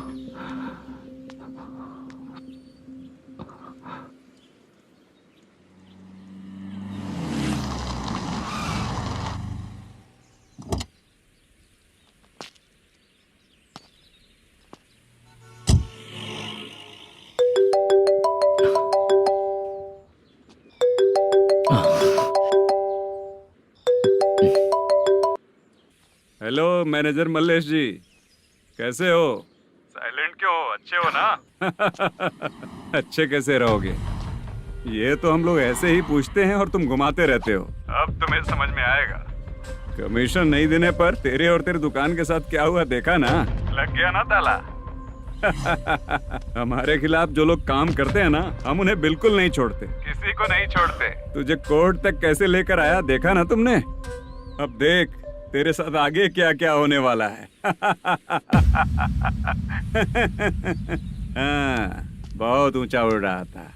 मैनेजर मल्लेश जी, कैसे हो? साइलेंट क्यों हो? अच्छे हो ना? अच्छे कैसे रहोगे? ये तो हम लोग ऐसे ही पूछते हैं और तुम घुमाते रहते हो। अब तुम्हें समझ में आएगा। कमीशन नहीं देने पर तेरे और तेरी दुकान के साथ क्या हुआ देखा ना? लग गया ना ताला? हमारे खिलाफ जो लोग काम करते हैं ना, हम उन्हें बिल्कुल नहीं छोड़ते, किसी को नहीं छोड़ते। तुझे कोर्ट तक कैसे लेकर आया देखा ना तुमने? अब देख तेरे साथ आगे क्या क्या होने वाला है। हाँ, बहुत ऊंचा उड़ रहा था।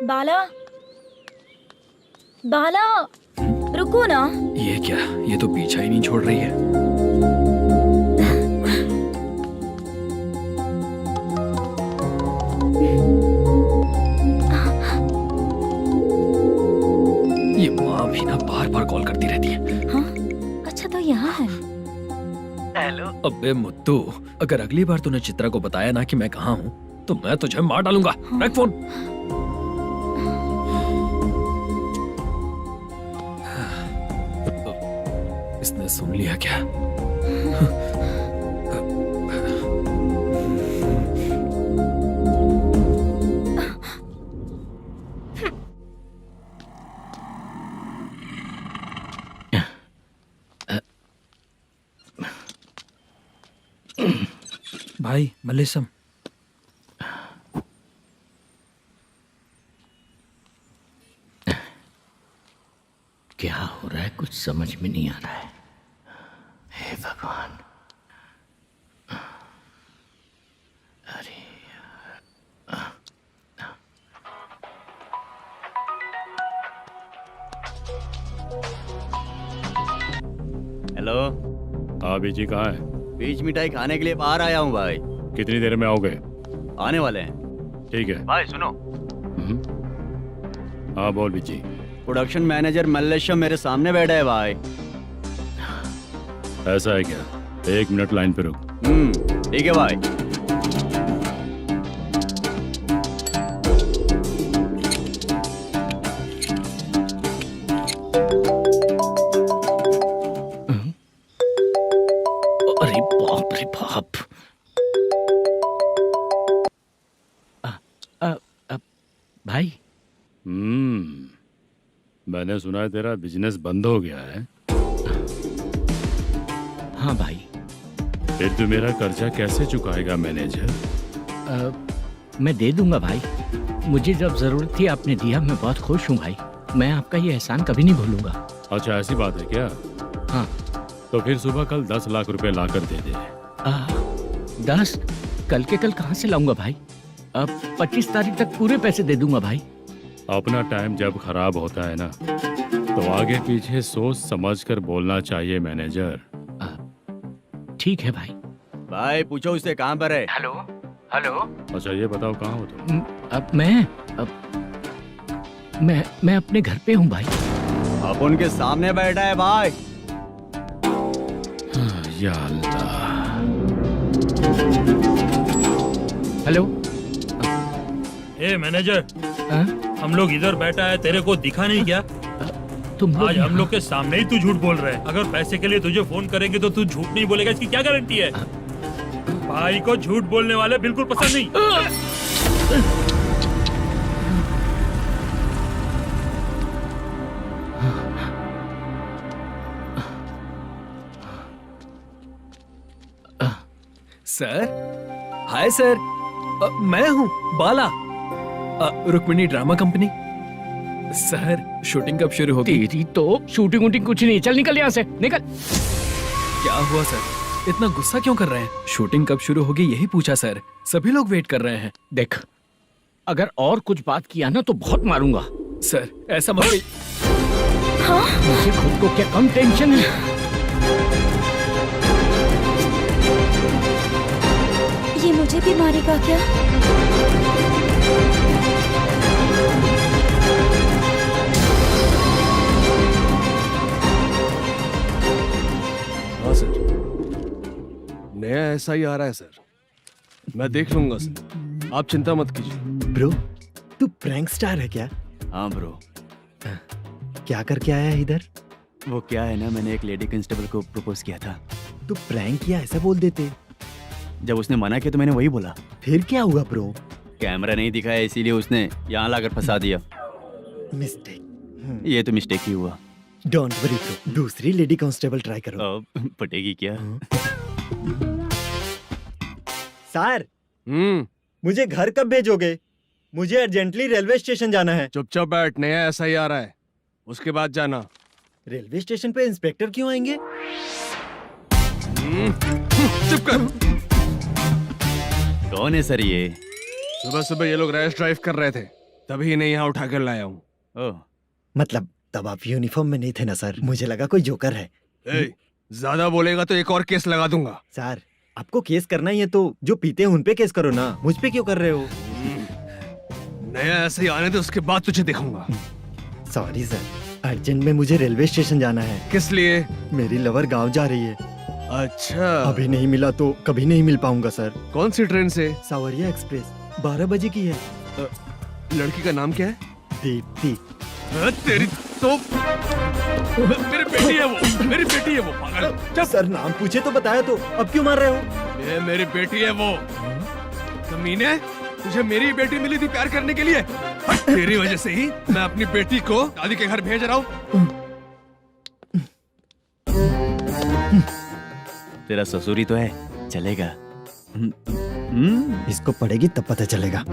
बाला, बाला, रुको ना। ये क्या? ये तो पीछा ही नहीं छोड़ रही है। ये माँ भी ना बार बार कॉल करती रहती है। हाँ? अच्छा तो यहाँ है। हेलो। अबे मुत्तू, अगर अगली बार तूने चित्रा को बताया ना कि मैं कहाँ हूँ तो मैं तुझे मार डालूंगा। रख फोन। इसने सुन लिया क्या? भाई मल्लेशम, क्या हो रहा है कुछ समझ में नहीं आ रहा है। हे भगवान, अरे हेलो। हाँ बीजी कहाँ है? बीज मिठाई खाने के लिए बाहर आया हूँ भाई। कितनी देर में आओगे? आने वाले हैं। ठीक है। भाई सुनो, हाँ बोल बीजी। प्रोडक्शन मैनेजर मल्लेशम मेरे सामने बैठा है भाई। ऐसा है क्या? 1 मिनट लाइन पे रुक। ठीक है भाई। अरे बाप रे बाप। भाई मैंने सुना है तेरा बिजनेस बंद हो गया है। हाँ भाई। फिर तू मेरा कर्जा कैसे चुकाएगा मैनेजर? मैं दे दूंगा भाई। मुझे जब जरूरत थी आपने दिया, मैं बहुत खुश हूँ भाई। मैं आपका ये एहसान कभी नहीं भूलूंगा। अच्छा ऐसी बात है क्या? हाँ। तो फिर सुबह कल 10 लाख रुपए लाकर दे दे। 10? कल के कल कहाँ से लाऊंगा भाई? अब 25 तारीख तक पूरे पैसे दे दूंगा भाई। अपना टाइम जब खराब होता है ना, तो आगे पीछे सोच समझ कर बोलना चाहिए मैनेजर। ठीक है भाई। भाई पूछो उससे कहाँ पर है। Hello hello. अच्छा ये बताओ कहाँ हो तुम? अब मैं अपने घर पे हूँ भाई। अब उनके सामने बैठा है भाई। या अल्लाह। हेलो। ए मैनेजर, हम लोग इधर बैठा है, तेरे को दिखा नहीं क्या? तुम आज हम लोग के सामने ही तू झूठ बोल रहा है। अगर पैसे के लिए तुझे फोन करेंगे तो तू झूठ नहीं बोलेगा, इसकी क्या गारंटी है? भाई को झूठ बोलने वाले बिल्कुल पसंद नहीं। सर, हाय सर, मैं हूँ Bala, Rukmini drama company. Sir shooting कब शुरू होगी? तेरी तो शूटिंग वूटिंग कुछ नहीं। चल निकल यहाँ से, निकल। क्या हुआ सर, इतना गुस्सा क्यों कर रहे हैं? शूटिंग कब शुरू होगी यही पूछा सर, सभी लोग वेट कर रहे हैं। देख, अगर और कुछ बात किया ना तो बहुत मारूंगा। सर ऐसा मत। हाँ? मुझे खुद को क्या कम टेंशन है? ये मुझे भी मारेगा क्या? एसआई आ रहा है सर, मैं देख लूंगा सर, आप चिंता मत कीजिए। ब्रो तू प्रैंक स्टार है क्या? हाँ ब्रो, क्या करके आया है इधर? वो क्या है ना, मैंने एक लेडी कांस्टेबल को प्रपोज किया था। तू प्रैंक किया ऐसा बोल देते। जब उसने मना किया तो मैंने वही बोला। फिर क्या हुआ ब्रो? कैमरा नहीं दिखाया इसीलिए उसने यहाँ लाकर फंसा दिया। मिस्टेक। ये तो मिस्टेक ही हुआ। डोंट वरी ब्रो, दूसरी लेडी कांस्टेबल ट्राई करो। अब पटेगी क्या? सर मुझे घर कब भेजोगे? मुझे अर्जेंटली रेलवे स्टेशन जाना है। चुपचाप बैठ, नया एसआई आ रहा है, उसके बाद जाना। रेलवे स्टेशन पे इंस्पेक्टर क्यों आएंगे? चुप कर। कौन है सर ये? सुबह सुबह ये लोग रैश ड्राइव कर रहे थे, तभी इन्हें यहाँ उठा कर लाया हूँ। ओह, मतलब तब आप यूनिफॉर्म में नहीं थे ना सर, मुझे लगा कोई जोकर है। ज्यादा बोलेगा तो एक और केस लगा दूंगा। सर आपको केस करना ही है तो जो पीते हैं उन पे केस करो ना, मुझ पे क्यों कर रहे हो? नया एसआई आने दे, उसके बाद तुझे दिखाऊंगा। सॉरी सर, अर्जेंट में मुझे रेलवे स्टेशन जाना है। किस लिए? मेरी लवर गांव जा रही है। अच्छा, अभी नहीं मिला तो कभी नहीं मिल पाऊंगा सर। कौन सी ट्रेन से? सावरिया एक्सप्रेस 12 बजे की है। लड़की का नाम क्या है? दीप्ति। तेरी तो मेरी बेटी है वो, मेरी बेटी है वो, पागल। सर नाम पूछे तो बताया तो अब क्यों मार रहे हो? ये मेरी बेटी है वो। कमीने, तुझे मेरी बेटी मिली थी प्यार करने के लिए, तेरी वजह से ही मैं अपनी बेटी को दादी के घर भेज रहा हूँ। तेरा ससुरी तो है, चलेगा। इसको पड़ेगी तब पता चलेगा।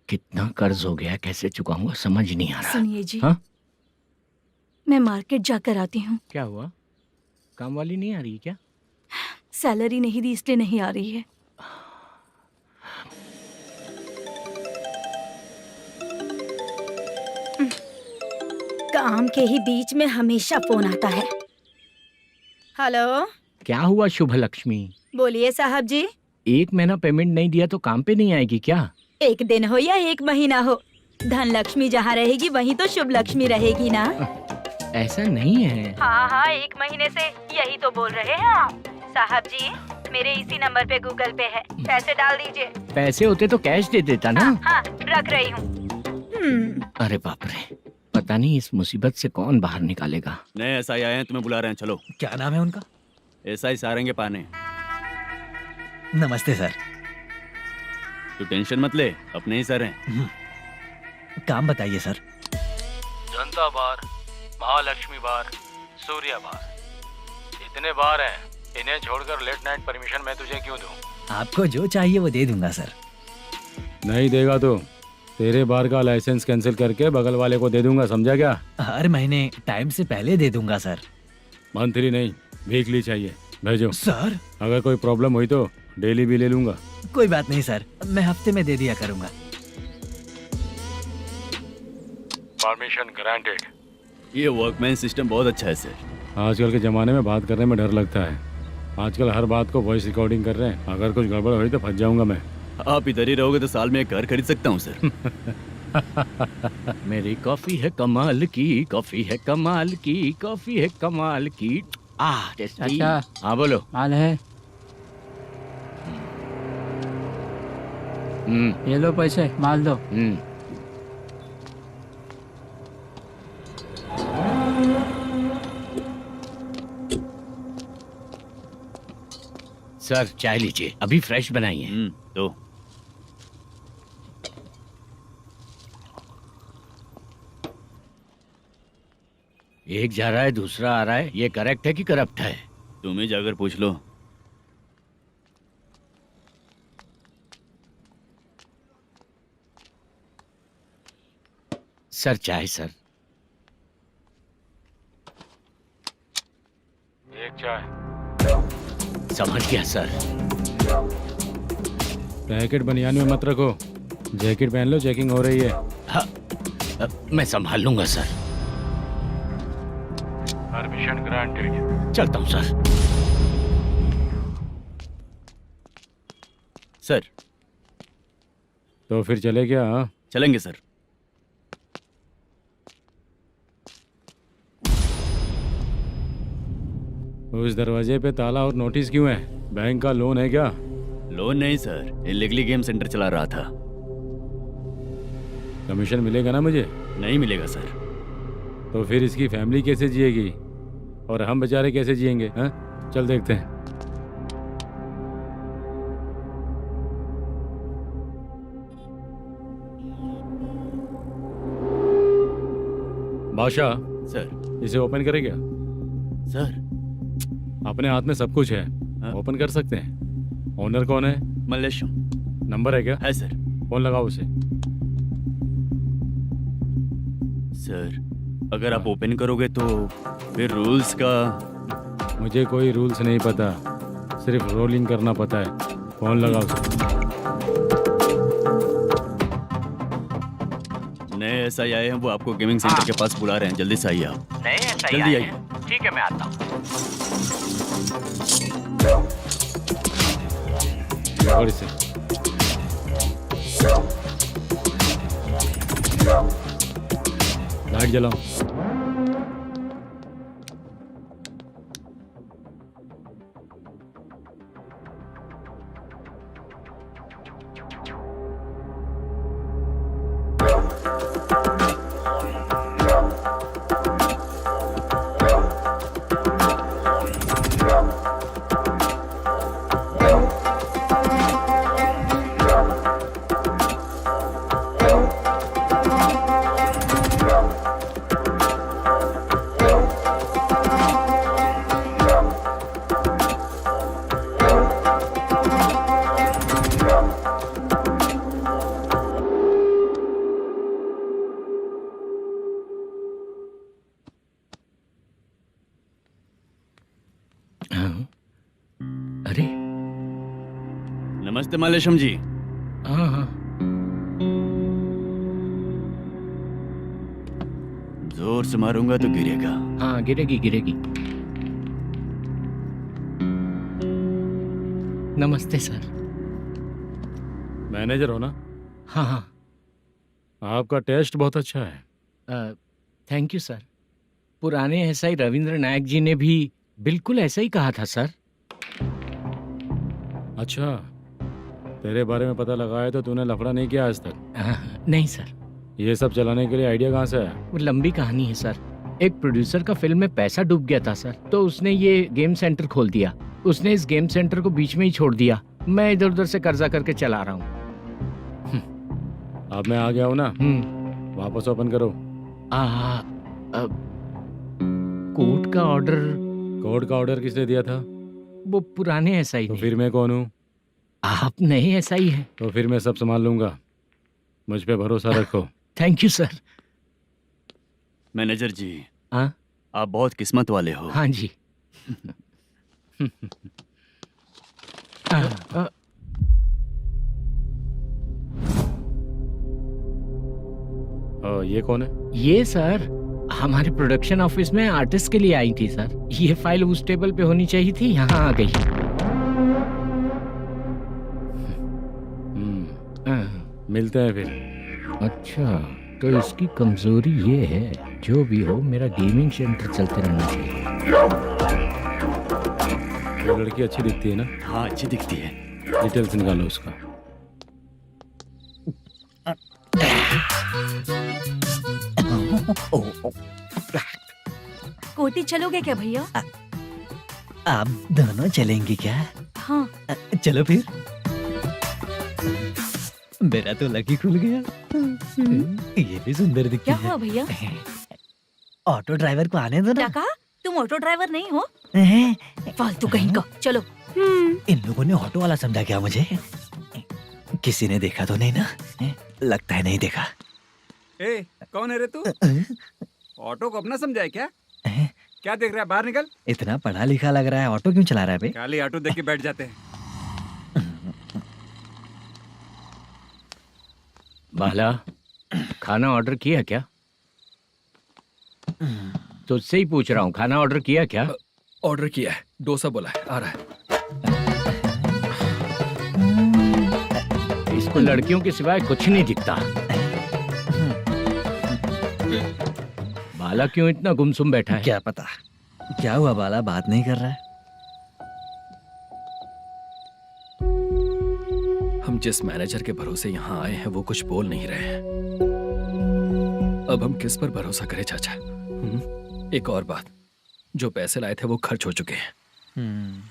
कितना कर्ज हो गया, कैसे चुकाऊंगा समझ नहीं आ रहा। सुनिए जी, हाँ? मैं मार्केट जाकर आती हूँ। क्या हुआ? काम वाली नहीं आ रही क्या? सैलरी नहीं दी इसलिए नहीं आ रही है। काम के ही बीच में हमेशा फोन आता है। हेलो, क्या हुआ शुभ लक्ष्मी? बोलिए साहब जी। 1 महीना पेमेंट नहीं दिया तो काम पे नहीं आएगी क्या? 1 दिन हो या 1 महीना हो, धन लक्ष्मी जहाँ रहेगी वहीं तो शुभ लक्ष्मी रहेगी ना। ऐसा नहीं है। हाँ हाँ, 1 महीने से यही तो बोल रहे हैं आप। साहब जी, मेरे इसी नंबर पे गूगल पे है, पैसे डाल दीजिए। पैसे होते तो कैश दे देता ना। हाँ, रख रही हूँ। अरे बाप रे, पता नहीं इस मुसीबत से कौन बाहर निकालेगा। नए एसआई आए हैं, तुम्हें बुला रहे हैं, चलो। क्या नाम है उनका? एसआई सारंगे पाने। नमस्ते सर। तू टेंशन मत ले, अपने ही सर हैं। काम बताइए सर। जनता बार, महालक्ष्मी बार, सूर्या बार, इतने बार हैं, इन्हें छोड़कर लेट नाइट परमिशन मैं तुझे क्यों दूं? आपको जो चाहिए वो दे दूंगा सर। नहीं देगा तो तेरे बार का लाइसेंस कैंसिल करके बगल वाले को दे दूंगा, समझा क्या? हर महीने टाइम से पहले दे दूंगा सर। मंथली नहीं, वीकली चाहिए, भेजो। सर अगर कोई प्रॉब्लम हुई तो डेली भी ले लूंगा। कोई बात नहीं सर, मैं हफ्ते में दे दिया करूंगा। Permission granted. ये वर्कमैन सिस्टम बहुत अच्छा है सर। आजकल के ज़माने में बात करने में डर लगता है। आजकल हर बात को वॉइस रिकॉर्डिंग कर रहे हैं, अगर कुछ गड़बड़ हुई तो फंस जाऊंगा मैं। आप इधर ही रहोगे तो साल में एक घर खरीद सकता हूँ सर। मेरी कॉफी है कमाल की, कॉफी है कमाल की, कॉफी है कमाल की। टेस्टी। अच्छा। हाँ बोलो। माल है, ये लो पैसे, माल दो। सर चाय लीजिए, अभी फ्रेश बनाई है। तो एक जा रहा है दूसरा आ रहा है, ये करेक्ट है कि करप्ट है? तुम ही जाकर पूछ लो। सर चाय सर। एक चाय। समझ गया सर। पैकेट बनियान में मत रखो, जैकेट पहन लो, चेकिंग हो रही है। हाँ, मैं संभाल लूंगा सर। Permission granted. चलता हूँ सर। सर तो फिर चले क्या? हाँ, चलेंगे सर। उस दरवाजे पे ताला और नोटिस क्यों है? बैंक का लोन है क्या? लोन नहीं सर, इलीगली गेम सेंटर चला रहा था। कमीशन मिलेगा ना मुझे? नहीं मिलेगा सर। तो फिर इसकी फैमिली कैसे जिएगी और हम बेचारे कैसे जिएंगे? हाँ, चल देखते हैं। बादशाह, सर। इसे ओपन करे क्या? सर अपने हाथ में सब कुछ है, हाँ? ओपन कर सकते हैं। ओनर कौन है? मल्लेशम। नंबर है क्या? है सर। फोन लगाओ उसे। सर अगर आप ओपन करोगे तो फिर रूल्स का। मुझे कोई रूल्स नहीं पता, सिर्फ रोलिंग करना पता है। फोन लगाओ उसे। नए SI आए हैं, वो आपको गेमिंग सेंटर के पास बुला रहे हैं। जल्दी से आइए आप। नए SI जल्दी आए आइए। हैं। ठीक है, मैं आता हूँ। पकड़ इसे। लाइट जलाओ। अरे नमस्ते मल्लेशम जी। हाँ हाँ, जोर से मारूंगा तो गिरेगा। हाँ गिरेगी गिरेगी। नमस्ते सर। मैनेजर हो ना? हाँ हाँ। आपका टेस्ट बहुत अच्छा है। Thank you sir. पुराने SI रविंद्र नायक जी ने भी बिल्कुल ऐसा ही कहा था सर। अच्छा, तेरे बारे में पता लगा है तो तूने लफड़ा नहीं किया आज तक? नहीं सर। ये सब चलाने के लिए आइडिया कहाँ से आया? वो लंबी कहानी है सर। एक प्रोड्यूसर का फिल्म में पैसा डूब गया था सर, तो उसने ये गेम सेंटर खोल दिया। उसने इस गेम सेंटर को बीच में ही छोड़ दिया। मैं इधर उधर से कर्जा करके चला रहा हूँ। अब मैं आ गया हूँ ना, वापस ओपन करो। कोर्ट का ऑर्डर। कोर्ट का ऑर्डर किसने दिया था? वो पुराने SI तो ने। फिर मैं कौन हूँ? आप नए SI हैं। तो फिर मैं सब संभाल लूंगा, मुझ पे भरोसा रखो। Thank you sir. मैनेजर जी, हाँ आप बहुत किस्मत वाले हो। हाँ जी। ये कौन है? ये सर हमारे प्रोडक्शन ऑफिस में आर्टिस्ट के लिए आई थी सर। ये फाइल उस टेबल पे होनी चाहिए थी, यहाँ आ गई। मिलते हैं फिर। अच्छा, तो इसकी कमजोरी ये है, जो भी हो मेरा गेमिंग सेंटर चलते रहना चाहिए। वो लड़की अच्छी दिखती है ना? हाँ अच्छी दिखती है। डिटेल्स निकालो उसका। कोटी चलोगे क्या भैया? आप दोनों चलेंगे क्या? हाँ। चलो फिर। मेरा तो लकी खुल गया। ये भी सुंदर दिखती क्या है। हुआ भैया? ऑटो ड्राइवर को आने दो क्या ना। कहा? तुम ऑटो ड्राइवर नहीं हो? हैं? फालतू कहीं का। चलो। इन लोगों ने ऑटो वाला समझा क्या मुझे? किसी ने देखा तो नहीं ना? लगता है नहीं देखा। ए, कौन है रे तू? ऑटो को अपना समझा है क्या? क्या देख रहा है? बाहर निकल। इतना पढ़ा लिखा लग रहा है, ऑटो क्यों चला रहा है बे? खाली ऑटो देख के बैठ जाते हैं। बाला, खाना ऑर्डर किया क्या? तुझसे ही पूछ रहा हूँ, खाना ऑर्डर किया क्या? ऑर्डर किया है, डोसा बोला है, आ रहा है। इस इसको लड़कियों के सिवाय कुछ नहीं दिखता। बाला क्यों इतना गुमसुम बैठा है? क्या पता क्या हुआ, बाला बात नहीं कर रहा है। हम जिस मैनेजर के भरोसे यहाँ आए हैं वो कुछ बोल नहीं रहे हैं। अब हम किस पर भरोसा करें चाचा? एक और बात, जो पैसे लाए थे वो खर्च हो चुके हैं।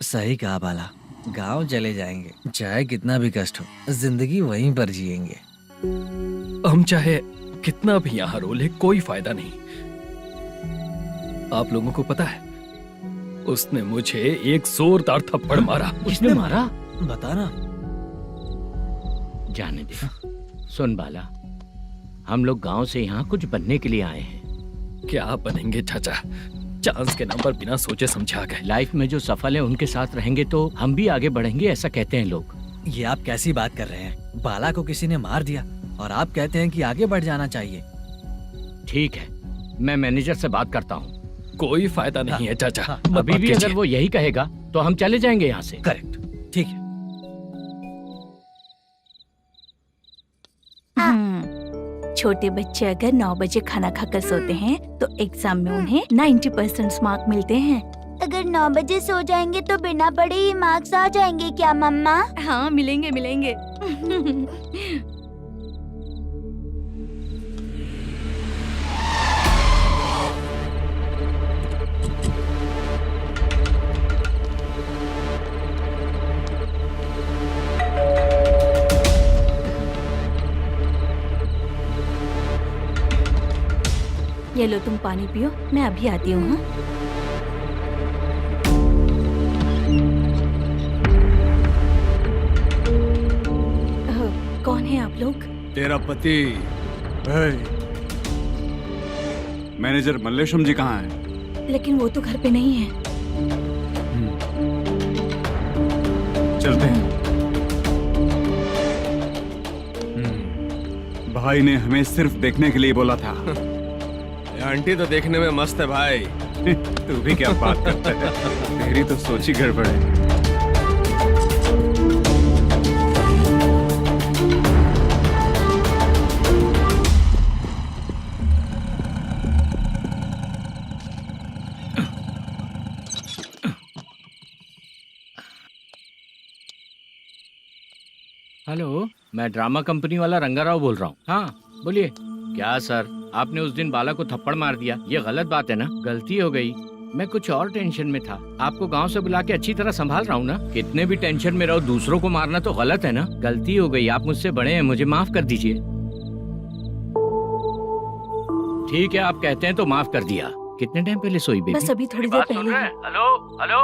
सही कहा बाला, गांव चले जाएंगे, चाहे कितना भी कष्ट हो, जिंदगी वहीं पर जिएंगे। हम चाहे कितना भी यहाँ रो ले, कोई फायदा नहीं। आप लोगों को पता है, उसने मुझे एक जोरदार थप्पड़ मारा। उसने मारा? बता ना। जाने दे। सुन बाला, हम लोग गांव से यहाँ कुछ बनने के लिए आए हैं। क्या बनेंगे चाचा? चांस के नाम पर बिना सोचे समझे आ गए। लाइफ में जो सफल है उनके साथ रहेंगे तो हम भी आगे बढ़ेंगे, ऐसा कहते हैं लोग। ये आप कैसी बात कर रहे हैं? बाला को किसी ने मार दिया और आप कहते हैं कि आगे बढ़ जाना चाहिए। ठीक है, मैं मैनेजर से बात करता हूँ। कोई फायदा नहीं है चाचा। अभी भी अगर वो यही कहेगा तो हम चले जाएंगे यहाँ से। करेक्ट, ठीक है। छोटे बच्चे अगर 9 बजे खाना खाकर सोते हैं तो एग्जाम में उन्हें 90% मार्क मिलते हैं। अगर 9 बजे सो जाएंगे तो बिना पढ़े ही मार्क्स आ जाएंगे क्या मम्मा? हाँ, मिलेंगे मिलेंगे। ये लो, तुम पानी पियो, मैं अभी आती हूँ। हाँ? कौन है आप लोग? तेरा पति। मैनेजर मल्लेशम जी कहाँ हैं? लेकिन वो तो घर पे नहीं है। चलते हैं। भाई ने हमें सिर्फ देखने के लिए बोला था। आंटी तो देखने में मस्त है भाई। तू भी क्या बात करता है? तेरी तो सोच ही गड़बड़ है। हेलो, मैं ड्रामा कंपनी वाला रंगाराव बोल रहा हूँ। हाँ बोलिए। क्या सर, आपने उस दिन बाला को थप्पड़ मार दिया, ये गलत बात है ना? गलती हो गई, मैं कुछ और टेंशन में था। आपको गांव से बुला के अच्छी तरह संभाल रहा हूँ ना। कितने भी टेंशन में रहो, दूसरों को मारना तो गलत है ना। गलती हो गई, आप मुझसे बड़े हैं, मुझे माफ कर दीजिए। ठीक है, आप कहते हैं तो माफ कर दिया। कितने टाइम पहले सोई बेबी? बस अभी थोड़ी देर पहले। Hello hello.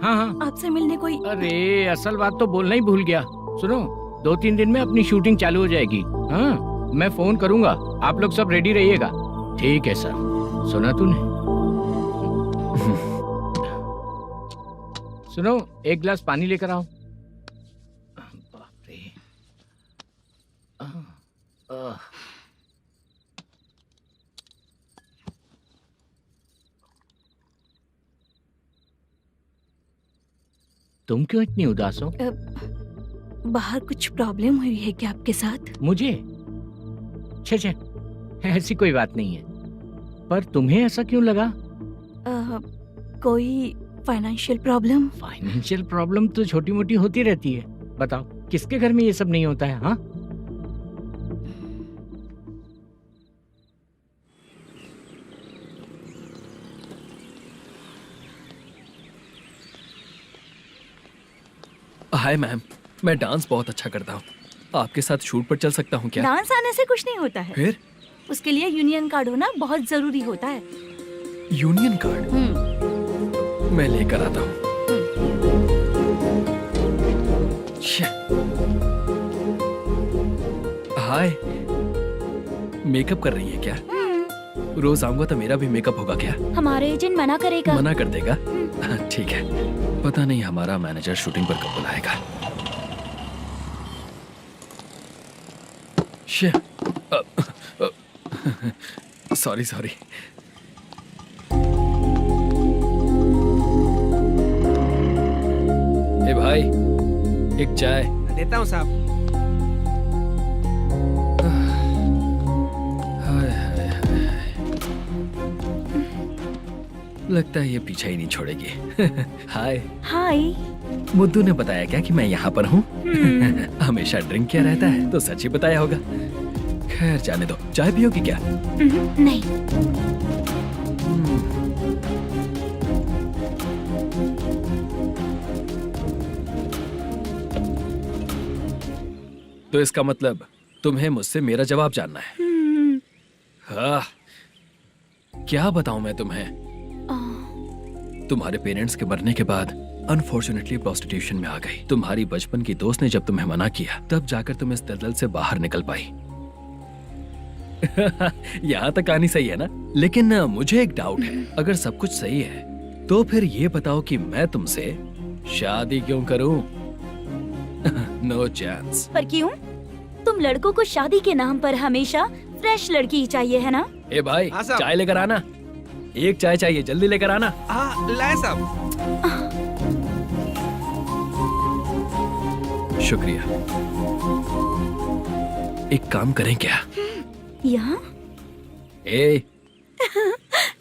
हाँ हाँ, आपसे मिलने कोई। अरे असल बात तो बोलना ही भूल गया। सुनो, 2-3 दिन में अपनी शूटिंग चालू हो जाएगी। हाँ, मैं फोन करूंगा, आप लोग सब रेडी रहिएगा। ठीक है सर। सुना तूने? सुनो, एक गिलास पानी लेकर आओ। बाप रे। तुम क्यों इतनी उदास हो? बाहर कुछ प्रॉब्लम हुई है क्या आपके साथ? मुझे? छे, ऐसी कोई बात नहीं है। पर तुम्हें ऐसा क्यों लगा? कोई फाइनेंशियल प्रॉब्लम? फाइनेंशियल प्रॉब्लम तो छोटी मोटी होती रहती है। बताओ, किसके घर में ये सब नहीं होता है? हाँ, हाय मैम, मैं डांस बहुत अच्छा करता हूँ। आपके साथ शूट पर चल सकता हूँ क्या? डांस आने से कुछ नहीं होता है। फिर? उसके लिए यूनियन कार्ड होना बहुत जरूरी होता है। Union card? मैं लेकर आता हूँ। हाय, मेकअप कर रही है क्या? रोज आऊंगा तो मेरा भी मेकअप होगा क्या? हमारे एजेंट मना करेगा। मना कर देगा? ठीक है, पता नहीं हमारा मैनेजर शूटिंग पर कब बुलाएगा। सॉरी। ए भाई, एक चाय। देता हूँ साहब। लगता है ये पीछा ही नहीं छोड़ेगी। हाय। हाय। मुद्दू ने बताया क्या कि मैं यहाँ पर हूँ? हमेशा ड्रिंक किया रहता है तो सच ही बताया होगा। खैर जाने दो, चाय पियोगी क्या? नहीं। तो इसका मतलब तुम्हें मुझसे मेरा जवाब जानना है। हाँ, क्या बताऊं मैं तुम्हें? तुम्हारे पेरेंट्स के मरने के बाद अनफॉर्चुनेटली प्रोस्टिट्यूशन में आ गई। तुम्हारी बचपन की दोस्त ने जब तुम्हें मना किया तब जाकर तुम इस दलदल से बाहर निकल पाई। यहाँ तक कहानी सही है ना? लेकिन मुझे एक डाउट है, अगर सब कुछ सही है तो फिर ये बताओ कि मैं तुमसे शादी क्यों करूं? No chance. पर क्यों? तुम लड़कों को शादी के नाम पर हमेशा फ्रेश लड़की ही चाहिए है ना? ए भाई, हाँ साहब। चाय लेकर आना। एक चाय चाहिए, जल्दी लेकर आना। हाँ लाए साहब। शुक्रिया। एक काम करें क्या? यहाँ? ए,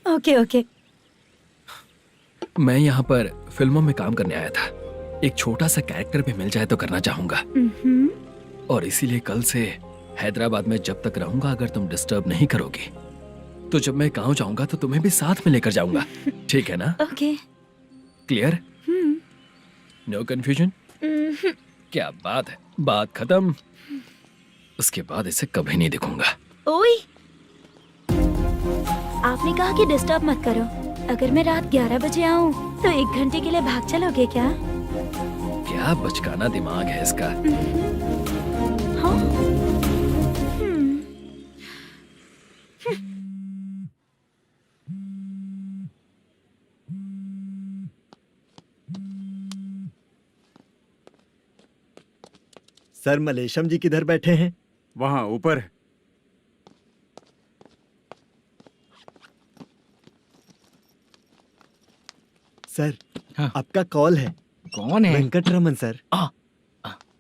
ओके ओके। मैं यहाँ पर फिल्मों में काम करने आया था। एक छोटा सा कैरेक्टर भी मिल जाए तो करना चाहूंगा। और इसीलिए कल से हैदराबाद में जब तक रहूंगा, अगर तुम डिस्टर्ब नहीं करोगी तो जब मैं गांव जाऊंगा तो तुम्हें भी साथ में लेकर जाऊंगा। ठीक है ना? ओके। क्लियर? No confusion? क्या बात है, बात खत्म। उसके बाद इसे कभी नहीं दिखूंगा। ओए, आपने कहा कि डिस्टर्ब मत करो। अगर मैं रात 11 बजे आऊँ तो 1 घंटे के लिए भाग चलोगे क्या? क्या बचकाना दिमाग है इसका। हाँ? सर, मलेशम जी किधर बैठे हैं? वहाँ ऊपर है। सर, हाँ। आपका कॉल है। कौन है? Venkataraman sir.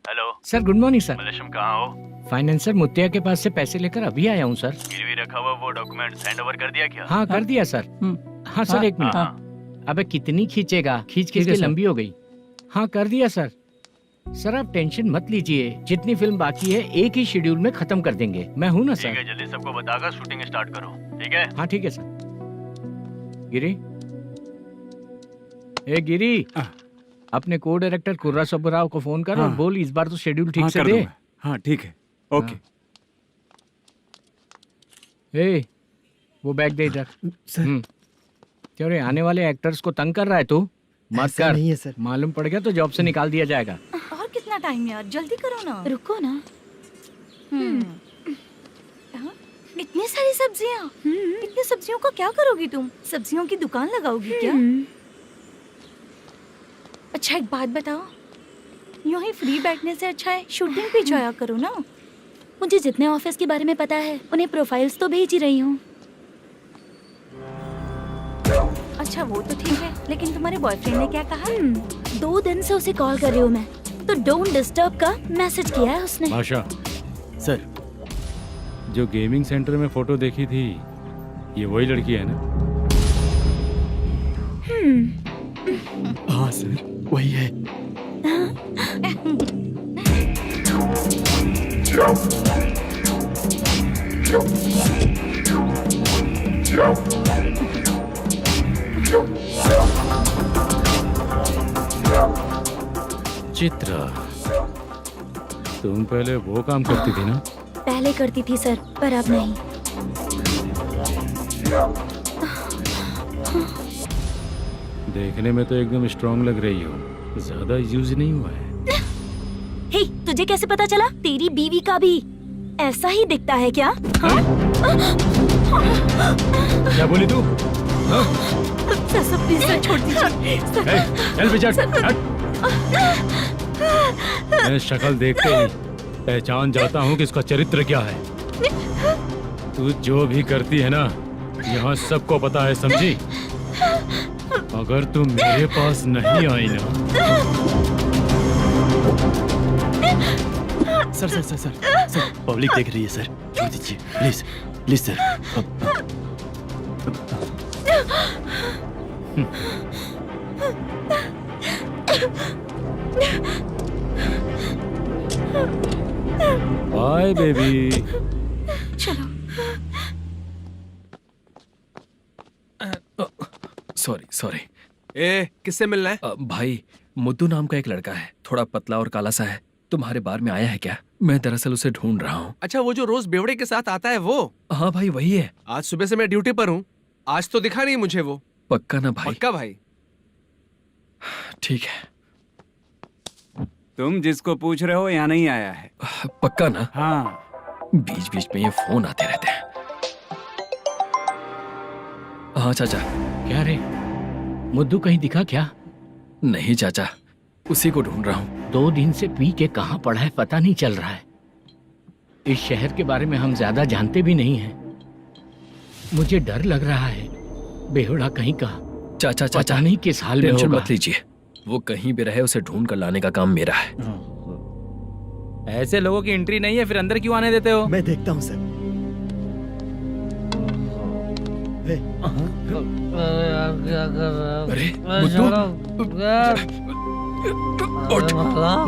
Hello sir good morning sir. Malesham, कहाँ हो? फाइनेंसर मुत्तिया के पास से पैसे लेकर अभी आया हूँ सर। गिरवी रखा हुआ वो डॉक्यूमेंट हैंड ओवर कर दिया क्या? हाँ कर दिया सर। हाँ सर, 1 मिनट। अबे कितनी खींचेगा, खींच खींच के लंबी हो गई। हाँ कर दिया सर। सर आप टेंशन मत लीजिए, जितनी फिल्म बाकी है एक ही शेड्यूल में खत्म कर देंगे। मैं हूँ ना ठीक सर। है, जल्दी सबको बताकर शूटिंग स्टार्ट करो, ठीक है? हाँ ठीक है सर। गिरी, ए गिरी, अपने को डायरेक्टर कुर्रा सुब्बराव को फोन कर और बोल इस बार तो शेड्यूल ठीक से दे। हाँ ठीक है, ओके। ए, वो बैग दे इधर। सर, क्यों रे, आने वाले एक्टर्स को तंग कर रहा है तू? मत ऐसा कर। नहीं है सर। मालूम पड़ गया तो जॉब से निकाल दिया जाएगा। और कितना टाइम यार, जल्दी करो ना। रुको ना। हाँ? इतनी सारी सब्जियाँ, इतनी सब्जियों का क्या करोगी तुम? सब्जियों की दुकान लगाओगी क्या? अच्छा एक बात बताओ, यूं ही फ्री बैठने से अच्छा है शूटिंग पे जाया करो ना। मुझे जितने ऑफिस के बारे में पता है उन्हें प्रोफाइल्स तो भेज ही रही हूँ। अच्छा वो तो ठीक है, लेकिन तुम्हारे बॉयफ्रेंड ने क्या कहा? 2 दिन से उसे कॉल कर रही हूँ मैं, तो डोंट डिस्टर्ब का मैसेज किया है उसने। भाषा, सर, जो गेमिंग सेंटर में फोटो देखी थी, ये वही लड़की है ना? हाँ सर, वही है। चित्रा, तुम पहले वो काम करती थी ना? पहले करती थी सर, पर अब नहीं। देखने में तो एकदम स्ट्रांग लग रही हो, ज्यादा यूज नहीं हुआ है। हे, तुझे कैसे पता चला? तेरी बीवी का भी ऐसा ही दिखता है क्या? हाँ? क्या बोली तू? सर प्लीज सर, छोड़ दीजिए। चल बेटा, मैं शक्ल देखते ही पहचान जाता हूँ कि इसका चरित्र क्या है। तू जो भी करती है ना, यहाँ सबको पता है, समझी? अगर तू मेरे पास नहीं आई ना। Sir sir sir sir sir, public देख रही है सर, छोड़ दीजिए please please sir. Bye baby. चलो। Sorry sorry. ए, किससे मिलना है? भाई, मुद्दू नाम का एक लड़का है, थोड़ा पतला और काला सा है। तुम्हारे बार में आया है क्या? मैं दरअसल उसे ढूंढ रहा हूँ। अच्छा, वो जो रोज बेवड़े के साथ आता है वो? हाँ भाई, वही है। आज सुबह से मैं ड्यूटी पर हूँ, आज तो दिखा नहीं मुझे वो। पक्का ना भाई? पक्का भाई। ठीक है। तुम जिसको पूछ रहे हो यहाँ नहीं आया है? पक्का ना? हाँ। बीच बीच में ये फोन आते रहते हैं। हाँ चाचा। क्या रे, मुद्दू कहीं दिखा क्या? नहीं चाचा, उसी को ढूंढ रहा हूँ। 2 दिन से पी के कहाँ पड़ा है पता नहीं चल रहा है। इस शहर के बारे में हम ज्यादा जानते भी नहीं हैं। मुझे डर लग रहा है, बेहुड़ा कहीं का। चाचा चाचा नहीं किस हाल में टेंशन होगा। मत लीजिए, वो कहीं भी रहे उसे ढूंढ कर लाने का काम मेरा है। ऐसे लोगों की एंट्री नहीं है, फिर अंदर क्यों आने देते हो? मैं देखता हूँ सर। अरे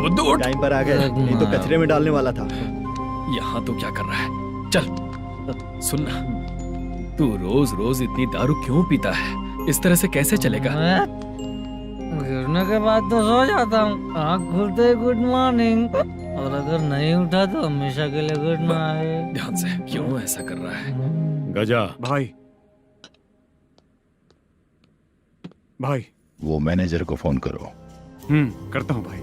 मुद्दू उठ। टाइम पर आ गए, नहीं तो कचरे में डालने वाला था। यहाँ तो क्या कर रहा है? चल सुनना, तू रोज रोज इतनी दारू क्यों पीता है? इस तरह से कैसे चलेगा? गिरने के बाद तो सो जाता हूँ, आँख खुलते ही गुड मॉर्निंग, और अगर नहीं उठा तो हमेशा के लिए गुड नाइट। ध्यान से, क्यों ऐसा कर रहा है? गजा भाई, भाई वो मैनेजर को फोन करो। करता हूँ भाई।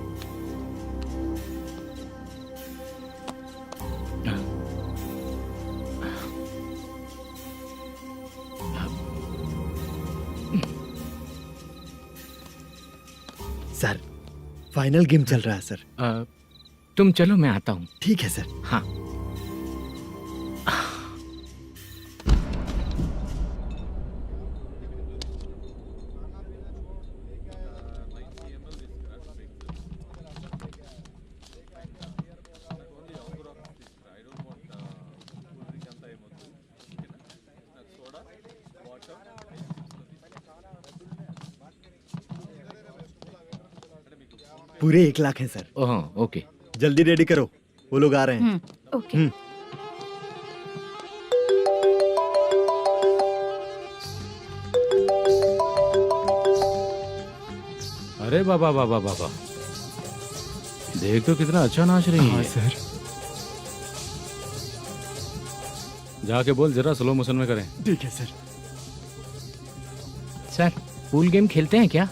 सर, फाइनल गेम चल रहा है सर। तुम चलो, मैं आता हूँ। ठीक है सर। हाँ। पूरे 1 लाख हैं सर। ओह, ओके। जल्दी रेडी करो, वो लोग आ रहे हैं। ओके। अरे बाबा बाबा बाबा, देख तो कितना अच्छा नाच रही है सर। जाके बोल जरा स्लो मोशन में करें। ठीक है सर। सर, पूल गेम खेलते हैं क्या?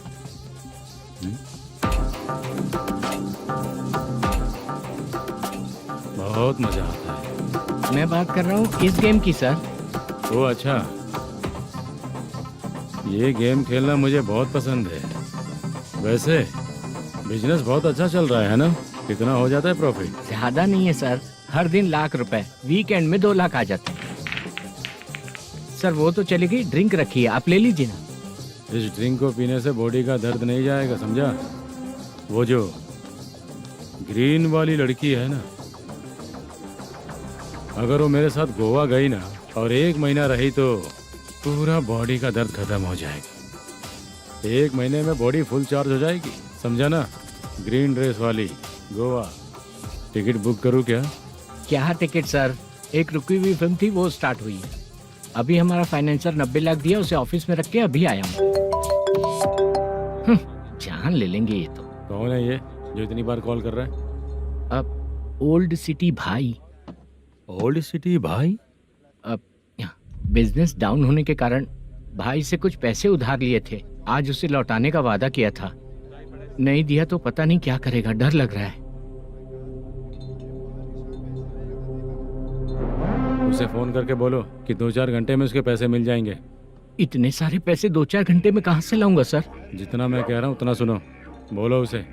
बहुत मजा आता है। मैं बात कर रहा हूँ इस गेम की सर। ओ अच्छा, ये गेम खेलना मुझे बहुत पसंद है। वैसे बिजनेस बहुत अच्छा चल रहा है ना? कितना हो जाता है प्रॉफिट? ज्यादा नहीं है सर, हर दिन लाख रुपए, वीकेंड में 2 लाख आ जाते हैं। सर वो तो चलेगी, ड्रिंक रखी है, आप ले लीजिए ना। इस ड्रिंक को पीने से बॉडी का दर्द नहीं जाएगा, समझा? वो जो ग्रीन वाली लड़की है ना, अगर वो मेरे साथ गोवा गई ना और 1 महीना रही तो पूरा बॉडी का दर्द खत्म हो जाएगा। 1 महीने में बॉडी फुल चार्ज हो जाएगी, समझा ना? ग्रीन ड्रेस वाली गोवा। टिकट बुक करूँ क्या? क्या टिकट सर, एक रुकी हुई फिल्म थी, वो स्टार्ट हुई है। अभी हमारा फाइनेंसर 90 लाख दिया, उसे ऑफिस में रख के अभी आया हूँ। जान ले लेंगे ये तो। कौन है ये जो इतनी बार कॉल कर रहा है? अब ओल्ड सिटी भाई। ओल्ड सिटी भाई? अब बिजनेस डाउन होने के कारण भाई से कुछ पैसे उधार लिए थे, आज उसे लौटाने का वादा किया था। नहीं दिया तो पता नहीं क्या करेगा, डर लग रहा है। उसे फोन करके बोलो कि 2-4 घंटे में उसके पैसे मिल जाएंगे। इतने सारे पैसे 2-4 घंटे में कहाँ से लाऊंगा सर? जितना मैं कह रहा हूँ उतना सुनो, बोलो उसे।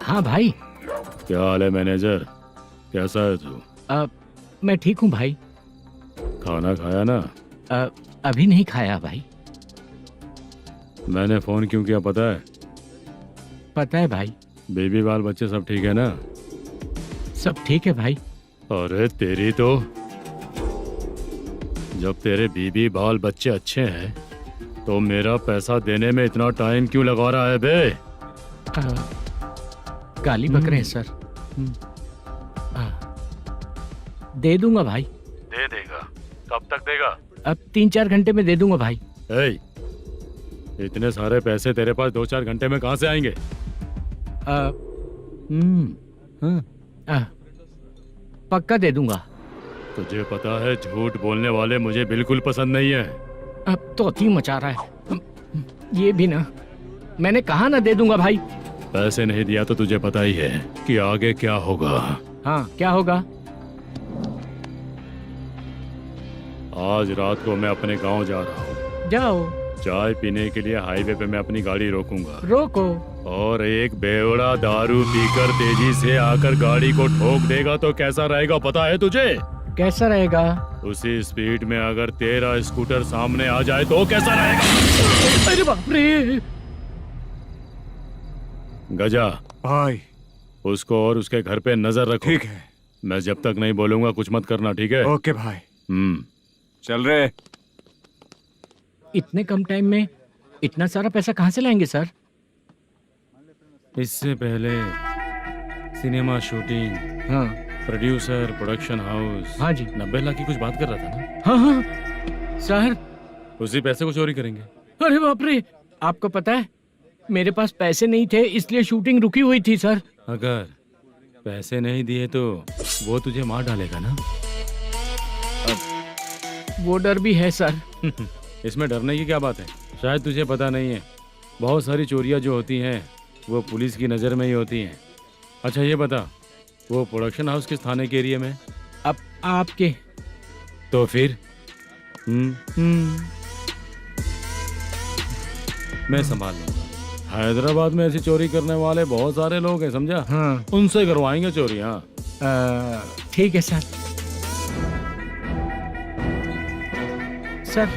हाँ भाई। क्या हाल है मैनेजर, कैसा है तू? मैं ठीक हूँ भाई। खाना खाया ना? अभी नहीं खाया भाई। मैंने फोन क्यों किया पता है? पता है भाई। बेबी बाल बच्चे सब ठीक है ना? सब ठीक है भाई। अरे तेरी तो जब तेरे बीबी बाल बच्चे अच्छे हैं तो मेरा पैसा देने में इतना टाइम क्यों लगा रहा है बे? गाली बक रहे हैं सर। दे दूंगा भाई। दे देगा? कब तक देगा? अब 3-4 घंटे में दे दूंगा भाई। ए, इतने सारे पैसे तेरे पास 2-4 घंटे में कहाँ से आएंगे? पक्का दे दूंगा। तुझे पता है झूठ बोलने वाले मुझे बिल्कुल पसंद नहीं है। अब तो थी मचा रहा है ये भी ना। मैंने कहा ना दे दूंगा भाई। पैसे नहीं दिया तो तुझे पता ही है कि आगे क्या होगा। हाँ क्या होगा? आज रात को मैं अपने गांव जा रहा हूँ। जाओ। चाय पीने के लिए हाईवे पे मैं अपनी गाड़ी रोकूंगा। रोको। और एक बेवड़ा दारू पीकर तेजी से आकर गाड़ी को ठोक देगा तो कैसा रहेगा पता है तुझे? कैसा रहेगा? उसी स्पीड में अगर तेरा स्कूटर सामने आ जाए तो कैसा रहेगा? अरे बाप रे। गजा भाई, उसको और उसके घर पे नजर रखो। ठीक है। मैं जब तक नहीं बोलूंगा कुछ मत करना, ठीक है? ओके भाई। चल रहे। इतने कम टाइम में इतना सारा पैसा कहाँ से लाएंगे सर? इससे पहले सिनेमा शूटिंग, हाँ प्रोड्यूसर, प्रोडक्शन हाउस। हाँ जी। 90 लाख की कुछ बात कर रहा था ना? हाँ हाँ सर। उसी पैसे को चोरी करेंगे। अरे बाप रे। आपको पता है मेरे पास पैसे नहीं थे इसलिए शूटिंग रुकी हुई थी सर। अगर पैसे नहीं दिए तो वो तुझे मार डालेगा ना? वो डर भी है सर। इसमें डरने की क्या बात है? शायद तुझे पता नहीं है, बहुत सारी चोरियां जो होती हैं वो पुलिस की नज़र में ही होती हैं। अच्छा ये बता, वो प्रोडक्शन हाउस किस थाने के एरिया में? अब आपके। तो फिर मैं संभाल लूंगा। हैदराबाद में ऐसी चोरी करने वाले बहुत सारे लोग हैं, समझा? हाँ। उनसे करवाएंगे चोरी। हाँ ठीक है सर। सर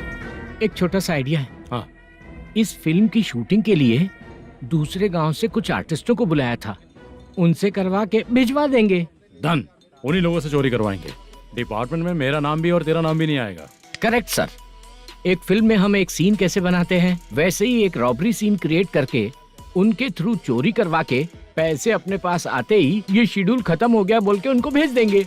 एक छोटा सा आइडिया है। हाँ। इस फिल्म की शूटिंग के लिए दूसरे गांव से कुछ आर्टिस्टों को बुलाया था, उनसे करवा के भिजवा देंगे। डन। उन्हीं लोगों से चोरी करवाएंगे। डिपार्टमेंट में मेरा नाम भी और तेरा नाम भी नहीं आएगा। Correct sir. एक फिल्म में हम एक सीन कैसे बनाते हैं वैसे ही एक रॉबरी सीन क्रिएट करके उनके थ्रू चोरी करवा के पैसे अपने पास आते ही ये शेड्यूल खत्म हो गया बोल के उनको भेज देंगे।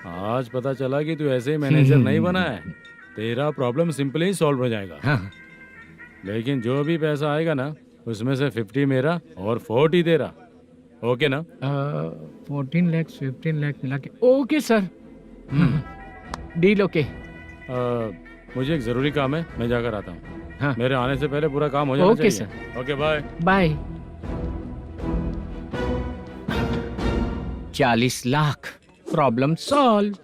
आज पता चला कि तू ऐसे ही मैनेजर नहीं बना है। तेरा प्रॉब्लम सिंपली ही सॉल्व हो जाएगा। हाँ। लेकिन जो भी पैसा आएगा ना उसमें से 50 मेरा और 40 तेरा। ओके ना? 14 लाख 15 लाख मिला के। Okay sir. Deal okay. मुझे एक जरूरी काम है, मैं जाकर आता हूँ। हाँ। मेरे आने से पहले पूरा काम हो जाना ओके चाहिए। Sir. Okay bye. Bye. 40 lakh problem solve.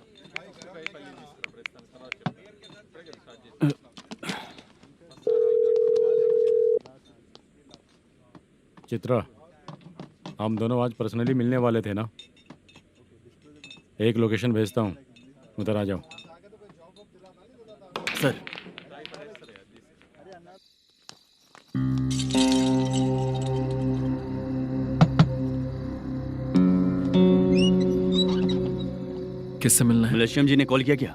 Chitra, हम दोनों आज पर्सनली मिलने वाले थे ना? एक लोकेशन भेजता हूँ, उधर आ जाओ। सर। किससे मिलना है? मलेशियम जी ने कॉल किया क्या?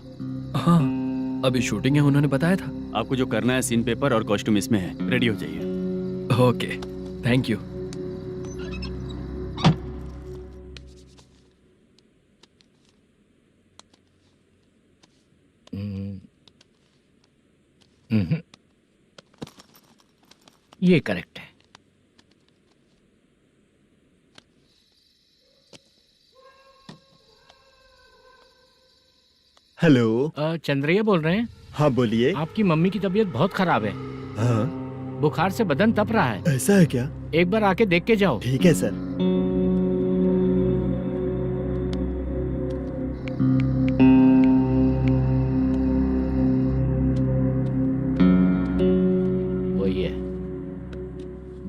हाँ अभी शूटिंग है, उन्होंने बताया था। आपको जो करना है सीन पेपर और कॉस्ट्यूम इसमें है, रेडी हो जाइए। Okay thank you. ये करेक्ट है। हेलो। चंद्रैया बोल रहे हैं? हाँ बोलिए। आपकी मम्मी की तबीयत बहुत खराब है। हाँ। बुखार से बदन तप रहा है। ऐसा है क्या? एक बार आके देख के जाओ। ठीक है सर। वही है।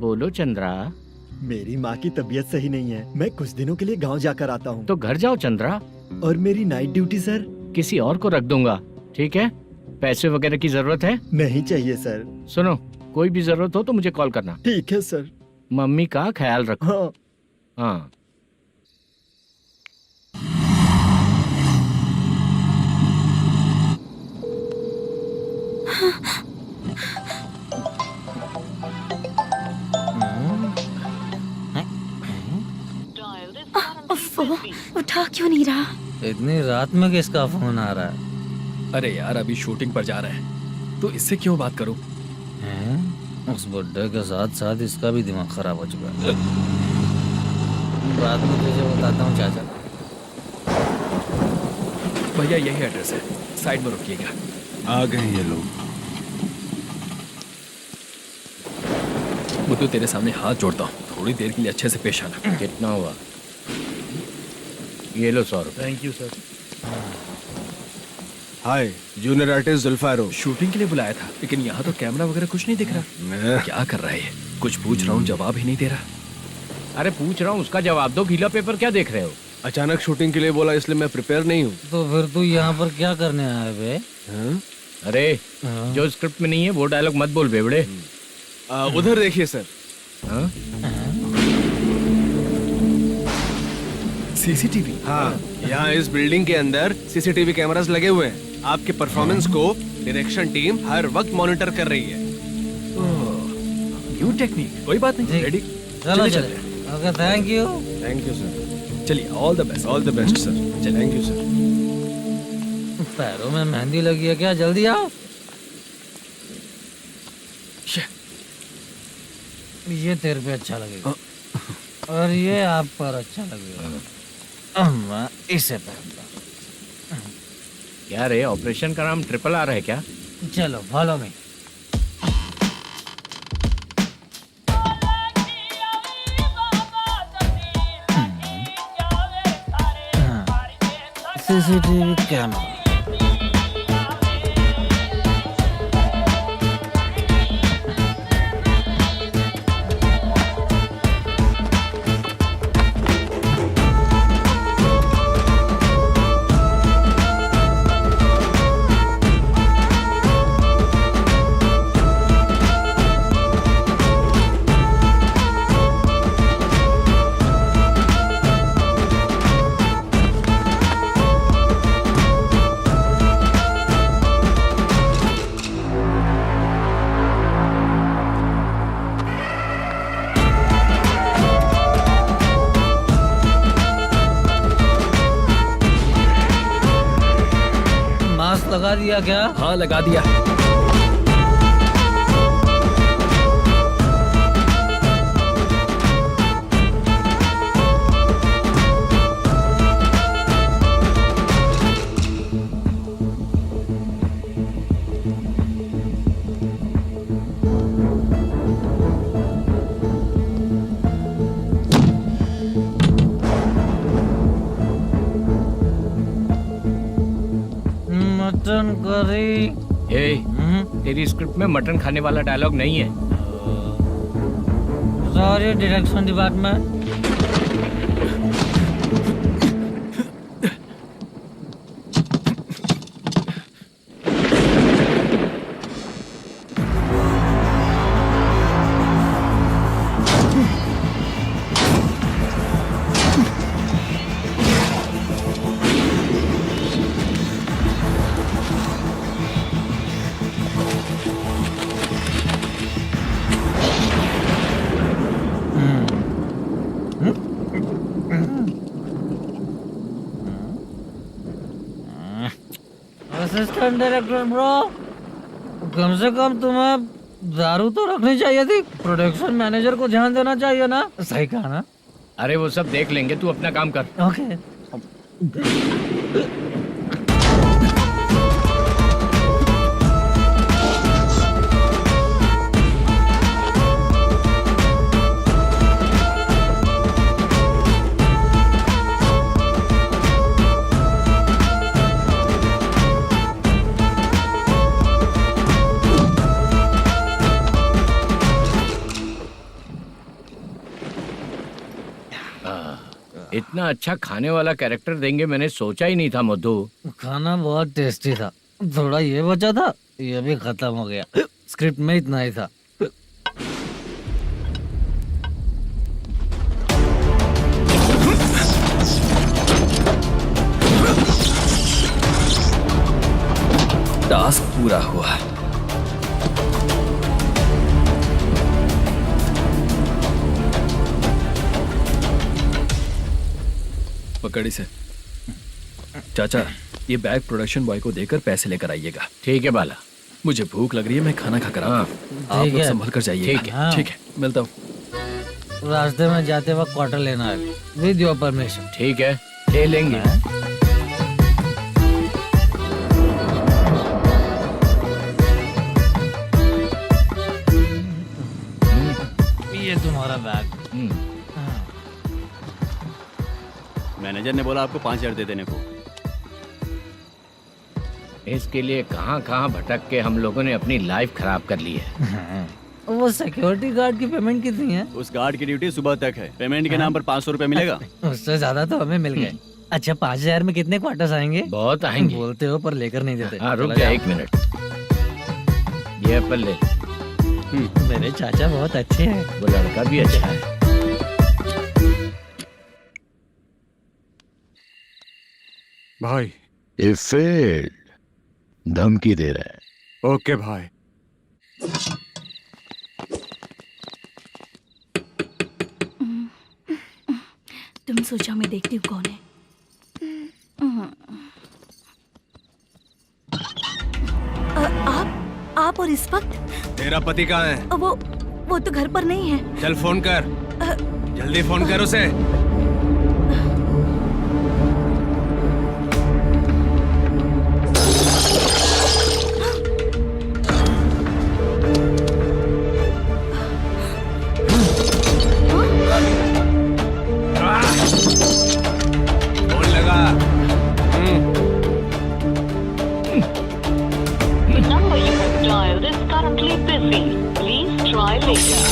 बोलो चंद्रा। मेरी माँ की तबीयत सही नहीं है, मैं कुछ दिनों के लिए गांव जाकर आता हूँ। तो घर जाओ चंद्रा। और मेरी नाइट ड्यूटी सर? किसी और को रख दूंगा, ठीक है? पैसे वगैरह की जरूरत है? नहीं चाहिए सर। सुनो, कोई भी जरूरत हो तो मुझे कॉल करना। ठीक है सर। मम्मी का ख्याल रखो। हाँ। हाँ। उफ़्फ़ो, उठा क्यों नहीं रहा? इतनी रात में किसका फोन आ रहा है? अरे यार अभी शूटिंग पर जा रहे हैं तो इससे क्यों बात करूं? हैं? उस बुड्ढे के साथ साथ इसका भी दिमाग खराब हो चुका है। रात में तुझे बताता हूँ चाचा। भैया यही एड्रेस है, साइड में रुकिएगा। आ गए ये लोग। बुद्धू तेरे सामने हाथ जोड़ता हूँ, थोड़ी देर के लिए अच्छे से पेश आना। कितना हुआ? ये लो 100 रुपए। Thank you sir. Hi, junior artist जुल्फारो। शूटिंग के लिए बुलाया था लेकिन यहाँ तो कैमरा वगैरह कुछ नहीं दिख रहा। क्या कर रहा है ये? कुछ पूछ रहा हूँ जवाब ही नहीं दे रहा। अरे पूछ रहा हूँ उसका जवाब दो, गीला पेपर क्या देख रहे हो? अचानक शूटिंग के लिए बोला इसलिए मैं प्रिपेयर नहीं हूँ। तो फिर तू यहाँ पर क्या करने आया बे? अरे जो स्क्रिप्ट में नहीं है वो डायलॉग मत बोल बेवड़े। उधर देखिए सर। सीसीटीवी? हाँ, यहाँ इस बिल्डिंग के अंदर सीसीटीवी कैमरास लगे हुए हैं। आपके परफॉर्मेंस को डायरेक्शन टीम हर वक्त मॉनिटर कर रही है। न्यू टेक्निक, कोई बात नहीं। रेडी? चलो चले। Okay, thank you. Thank you sir. चलिए, all the best. All the best sir. Thank you sir. पैरों में मेहंदी लगी है क्या? जल्दी आओ। ये तेरे पे अच्छा लगेगा और ये आप पर अच्छा लगेगा। मैं इसे पहनता। क्या रे, ऑपरेशन का नाम ट्रिपल आर है क्या? चलो फॉलो मी। CCTV camera. लगा दिया क्या? हाँ लगा दिया। Mutton curry. तेरी स्क्रिप्ट में मटन खाने वाला डायलॉग नहीं है। Sorry direction department. Assistant director bro, कम से कम तुम्हें दारू तो रखनी चाहिए थी। प्रोडक्शन मैनेजर को ध्यान देना चाहिए ना। सही कहा ना? अरे वो सब देख लेंगे, तू अपना काम कर। ओके। इतना अच्छा खाने वाला कैरेक्टर देंगे मैंने सोचा ही नहीं था मधु। खाना बहुत टेस्टी था। थोड़ा ये बचा था, ये भी खत्म हो गया। स्क्रिप्ट में इतना ही था। टास्क पूरा हुआ। कड़ी से। चाचा, ये बैग प्रोडक्शन बॉय को देकर पैसे लेकर आइएगा। ठीक है बाला। मुझे भूख लग रही है, मैं खाना खाकर आता हूँ। आप ठीक लोग है। संभल कर जाइए। ठीक है। हाँ। ठीक है, मिलता हूँ। रास्ते में जाते वक्त क्वार्टर लेना है विद योर परमिशन। ठीक है, ले लेंगे। ये तुम्हारा बैग। मैनेजर ने बोला आपको 5,000 दे देने को। इसके लिए कहाँ कहाँ भटक के हम लोगों ने अपनी लाइफ खराब कर ली है। वो सिक्योरिटी गार्ड की पेमेंट कितनी है? उस गार्ड की ड्यूटी सुबह तक है। पेमेंट के नाम पर 500 रुपए मिलेगा। उससे ज्यादा तो हमें मिल गए। अच्छा 5,000 में कितने क्वार्टर्स आएंगे? बहुत आएंगे। बोलते हो पर लेकर नहीं देते। हाँ रुक जा 1 मिनट। ये एप्पल ले। मेरे चाचा बहुत अच्छे हैं। वो लड़का भी अच्छा है। भाई ये फेल्ड, धमकी दे रहा है। ओके भाई। तुम सोचा मैं देखती हूँ कौन है। आप और इस वक्त तेरा पति कहाँ है? वो तो घर पर नहीं है। चल फोन कर, जल्दी फोन कर उसे। फोन लगा। number you have dialed is currently busy. Please try later.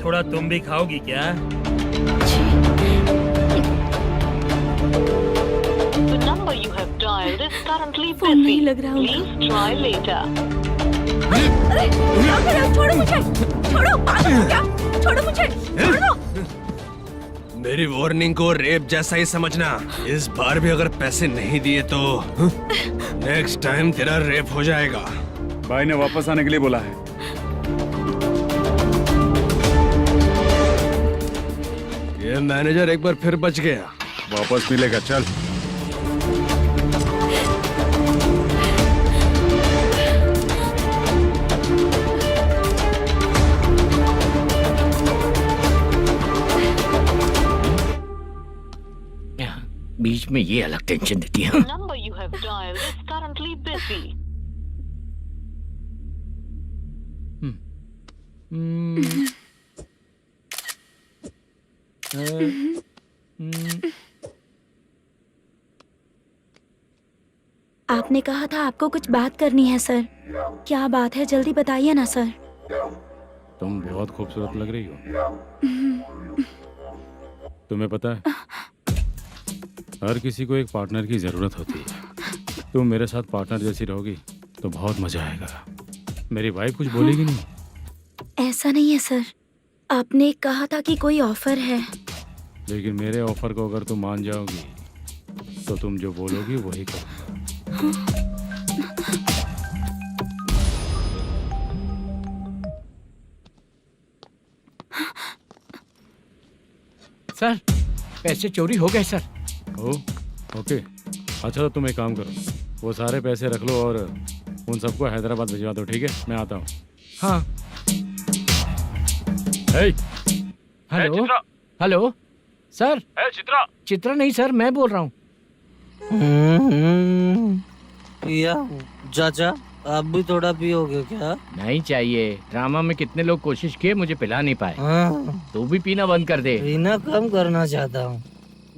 थोड़ा तुम भी खाओगी क्या? The number you have dialed is currently phone नहीं busy. लग रहा होगा। Please try later. अरे क्या कर रहे हो? छोड़ो मुझे। छोड़ो पागल हो क्या? छोड़ो मुझे। छोड़ो। मेरी वार्निंग को रेप जैसा ही समझना। इस बार भी अगर पैसे नहीं दिए तो नेक्स्ट टाइम तेरा रेप हो जाएगा। भाई ने वापस आने के लिए बोला है। ये मैनेजर एक बार फिर बच गया। वापस मिलेगा, चल। बीच में ये अलग टेंशन देती है। The number you have dialed is currently busy. आपने कहा था आपको कुछ बात करनी है सर। क्या बात है, जल्दी बताइए ना सर। तुम बहुत खूबसूरत लग रही हो। तुम्हें पता है, हर किसी को एक पार्टनर की जरूरत होती है। तुम मेरे साथ पार्टनर जैसी रहोगी तो बहुत मजा आएगा। मेरी वाइफ कुछ बोलेगी नहीं? ऐसा नहीं है सर, आपने कहा था कि कोई ऑफर है। लेकिन मेरे ऑफर को अगर तुम मान जाओगी तो तुम जो बोलोगी वही करूँगा। सर पैसे चोरी हो गए सर। ओके, अच्छा तो तुम एक काम करो, वो सारे पैसे रख लो और उन सबको हैदराबाद भिजवा दो, ठीक है? मैं आता हूँ। हाँ। Hello hello sir. Chitra. Chitra नहीं सर, मैं बोल रहा हूँ। या चाचा आप भी थोड़ा पियोगे क्या? नहीं चाहिए। ड्रामा में कितने लोग कोशिश किए, मुझे पिला नहीं पाए। तू भी पीना बंद कर दे। पीना कम करना चाहता हूँ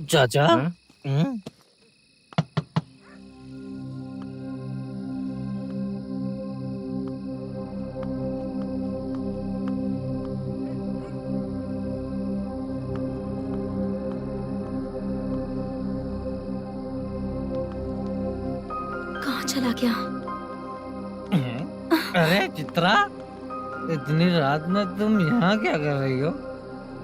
चाचा। कहाँ चला गया? अरे चित्रा, इतनी रात में तुम यहाँ क्या कर रही हो?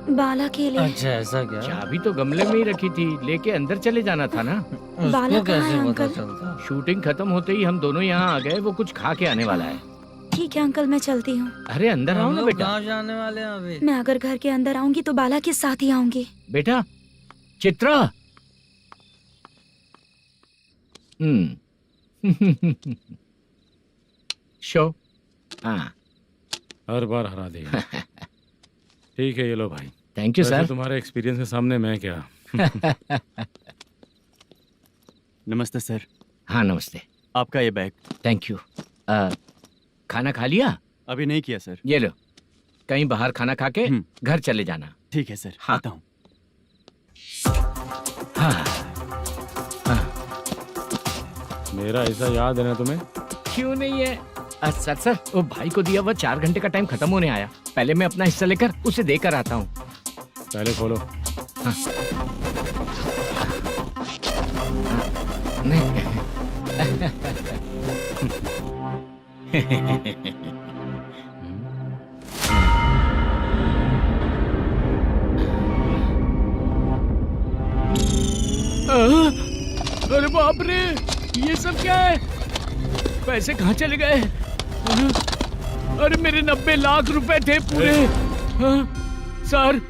बाला के लिए। अच्छा ऐसा क्या? चाबी तो गमले में ही रखी थी, लेके अंदर चले जाना था ना। बाला उसको कहाँ कैसे है पता अंकल? चलता? शूटिंग खत्म होते ही हम दोनों यहाँ आ गए। वो कुछ खा के आने वाला है। ठीक है अंकल, मैं चलती हूँ। अरे अंदर आओ हम ना लोग बेटा। कहाँ जाने वाले हैं अभी? मैं अगर घर के अंदर आऊंगी तो बाला के साथ ही आऊंगी। बेटा चित्रा। शो। हाँ हर बार हरा देगा। ठीक है, ये लो भाई। थैंक यू वैसे सर। तुम्हारे एक्सपीरियंस के सामने मैं क्या। नमस्ते सर। हाँ नमस्ते। आपका ये बैग। Thank you. खाना खा लिया? अभी नहीं किया सर। ये लो, कहीं बाहर खाना खा के घर चले जाना। ठीक है सर। हाँ। आता हूँ। हाँ। मेरा ऐसा याद है ना तुम्हें? क्यों नहीं है? सर वो भाई को दिया हुआ 4 घंटे का टाइम खत्म होने आया। पहले मैं अपना हिस्सा लेकर उसे देकर आता हूँ। पहले खोलो। हाँ। अरे बाप रे, ये सब क्या है? पैसे कहाँ चले गए? अरे मेरे 90 लाख रुपए थे पूरे। सर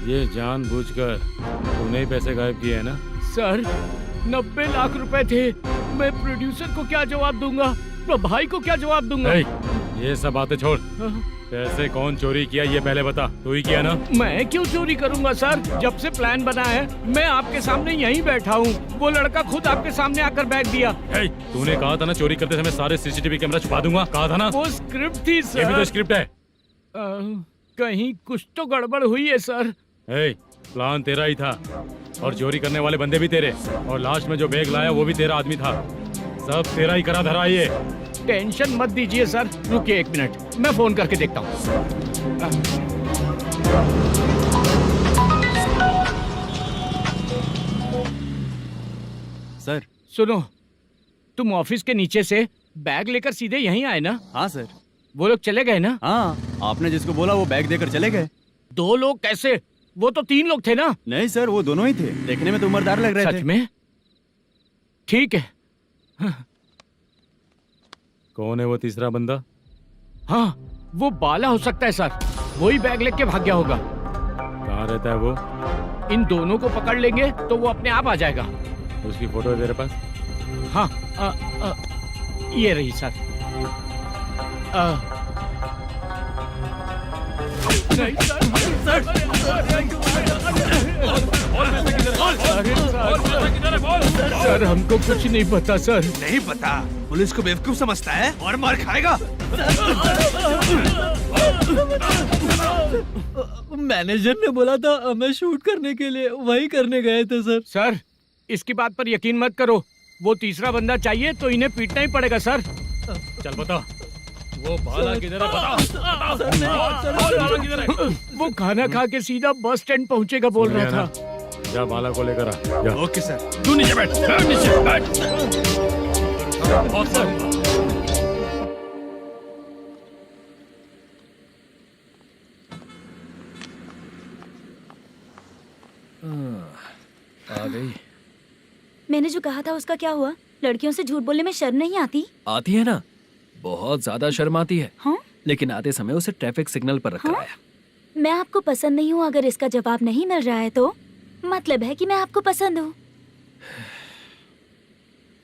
ये जानबूझकर तूने ही पैसे गायब किए हैं ना? सर 90 लाख रुपए थे। मैं प्रोड्यूसर को क्या जवाब दूंगा, तो भाई को क्या जवाब दूंगा? ये सब बातें छोड़। पैसे कौन चोरी किया ये पहले बता। तू ही किया ना? मैं क्यों चोरी करूंगा सर? जब से प्लान बना है मैं आपके सामने यहीं बैठा हूँ। वो लड़का खुद आपके सामने आकर बैग दिया। तूने कहा था ना चोरी करते समय सारे सीसीटीवी कैमरा छुपा दूंगा, कहा था ना? वो स्क्रिप्ट थी सर। ये भी तो स्क्रिप्ट है। कहीं कुछ तो गड़बड़ हुई है सर। प्लान तेरा ही था और चोरी करने वाले बंदे भी तेरे, और लास्ट में जो बैग लाया वो भी तेरा आदमी था। सब तेरा ही करा धरा ये। टेंशन मत दीजिए सर। रुकिए 1 मिनट, मैं फोन करके देखता हूँ। सर सुनो, तुम ऑफिस के नीचे से बैग लेकर सीधे यहीं आए ना? हाँ सर। वो लोग चले गए ना? हाँ, आपने जिसको बोला वो बैग देकर चले गए। 2 लोग कैसे? वो तो 3 लोग थे ना? नहीं सर, वो दोनों ही थे। देखने में तो उम्रदार लग रहे थे। सच में? ठीक है। कौन है वो तीसरा बंदा? हाँ, वो बाला हो सकता है सर। वही बैग लेके भाग गया होगा। कहाँ रहता है वो? इन दोनों को पकड़ लेंगे तो वो अपने आप आ जाएगा। उसकी फोटो है तेरे पास? हाँ, ये रही सर। नहीं सर, हमको कुछ नहीं पता सर। नहीं पता? पुलिस को बेवकूफ समझता है और मार खाएगा। मैनेजर ने बोला था हमें शूट करने के लिए, वही करने गए थे सर। सर इसकी बात पर यकीन मत करो। वो तीसरा बंदा चाहिए तो इन्हें पीटना ही पड़ेगा सर। चल बता, वो बाला किधर है? बता। वो खाना खा के सीधा बस स्टैंड पहुंचेगा बोल रहा था। जा बाला को लेकर आ। जा। Okay sir. तू नीचे बैठ। नीचे बैठ। आ गई। मैंने जो कहा था उसका क्या हुआ? लड़कियों से झूठ बोलने में शर्म नहीं आती? आती है ना, बहुत ज्यादा शर्म आती है। हाँ? लेकिन आते समय उसे ट्रैफिक सिग्नल पर रखा हाँ? आया। मैं आपको पसंद नहीं हूँ अगर इसका जवाब नहीं मिल रहा है तो मतलब है कि मैं आपको पसंद हूँ।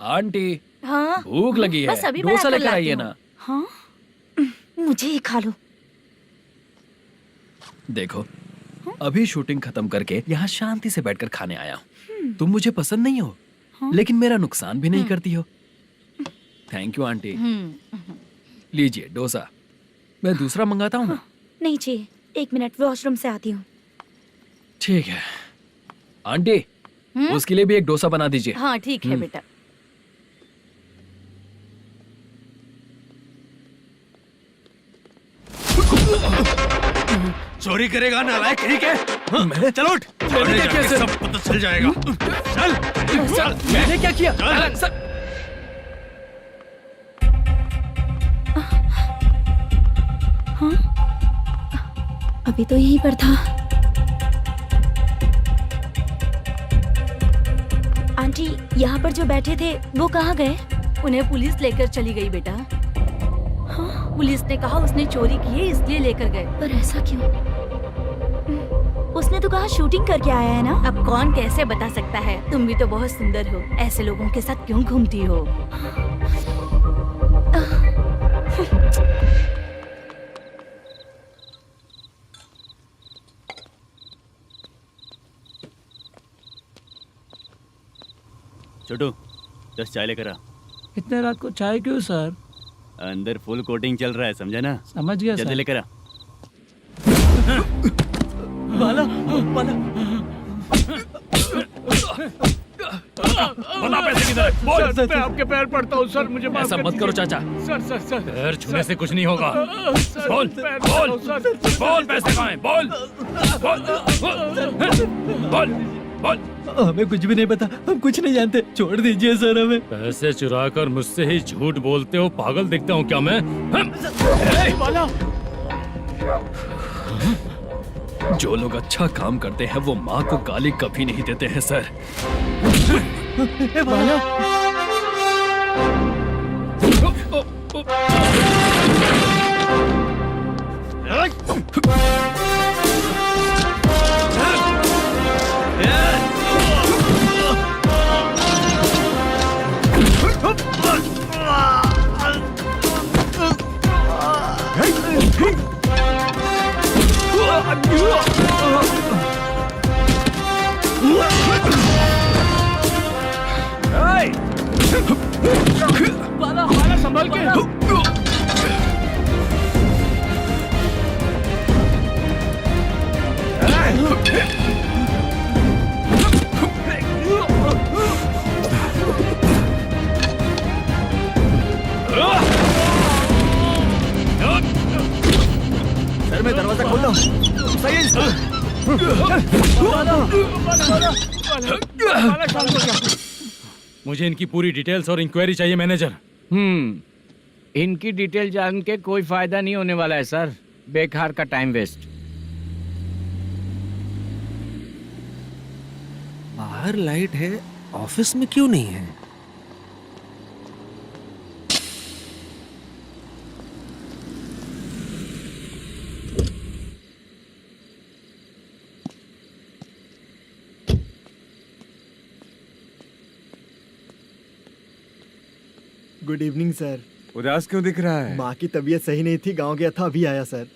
आंटी हाँ? भूख लगी है, बस अभी डोसा बनाकर लेकर लाती आइए हूँ। ना। हाँ? मुझे ही खा लो। देखो, अभी शूटिंग खत्म करके यहाँ शांति से बैठकर खाने आया हूँ। तुम मुझे पसंद नहीं हो, लेकिन मेरा नुकसान भी नहीं करती हो। Thank you aunty. लीजिए डोसा। मैं दूसरा मंगाता हूँ ना? नहीं चाहिए, 1 मिनट वॉशरूम से आती हूँ। ठीक है आंटी, उसके लिए भी एक डोसा बना दीजिए। हाँ ठीक है बेटा। चोरी करेगा नालायक कहीं के? चलो उठ। मैंने क्या किया सर? सब पता चल जाएगा। चल। सर मैंने क्या किया? सर हाँ? अभी तो यहीं पर था। आंटी, यहाँ पर जो बैठे थे वो कहाँ गए? उन्हें पुलिस लेकर चली गई बेटा। हाँ? पुलिस ने कहा उसने चोरी की है इसलिए लेकर गए। पर ऐसा क्यों? उसने तो कहा शूटिंग करके आया है ना। अब कौन कैसे बता सकता है? तुम भी तो बहुत सुंदर हो, ऐसे लोगों के साथ क्यों घूमती हो? छोटू 10 चाय लेकर आ। इतने रात को चाय क्यों सर? अंदर फुल कोटिंग चल रहा है, समझा ना? समझ गया जल्दी सर। लेकर आ। बाला बाला बता पैसे किधर है? बोल। सर, मैं आपके पैर पड़ता हूँ सर, मुझे माफ ऐसा कर मत करो दीजिए। चाचा। सर पैर छूने से कुछ नहीं होगा। सर, बोल पैर बोल पड़ता हूँ, सर। बोल, पैसे कहाँ हैं? बोल बोल बोल बोल। हमें कुछ भी नहीं पता, हम कुछ नहीं जानते, छोड़ दीजिए सर हमें। पैसे चुराकर मुझसे ही झूठ बोलते हो, पागल दिखता हूँ क्या मैं? जो लोग अच्छा काम करते हैं वो माँ को गाली कभी नहीं देते हैं सर। बाला बाला संभाल के। सर मैं दरवाजा खोलता हूँ, सही है। मुझे इनकी पूरी डिटेल्स और इंक्वायरी चाहिए मैनेजर। इनकी डिटेल जान के कोई फायदा नहीं होने वाला है सर, बेकार का टाइम वेस्ट। बाहर लाइट है, ऑफिस में क्यों नहीं है? Good evening sir. उदास क्यों दिख रहा है? माँ की तबीयत सही नहीं थी, गांव गया था, अभी आया सर।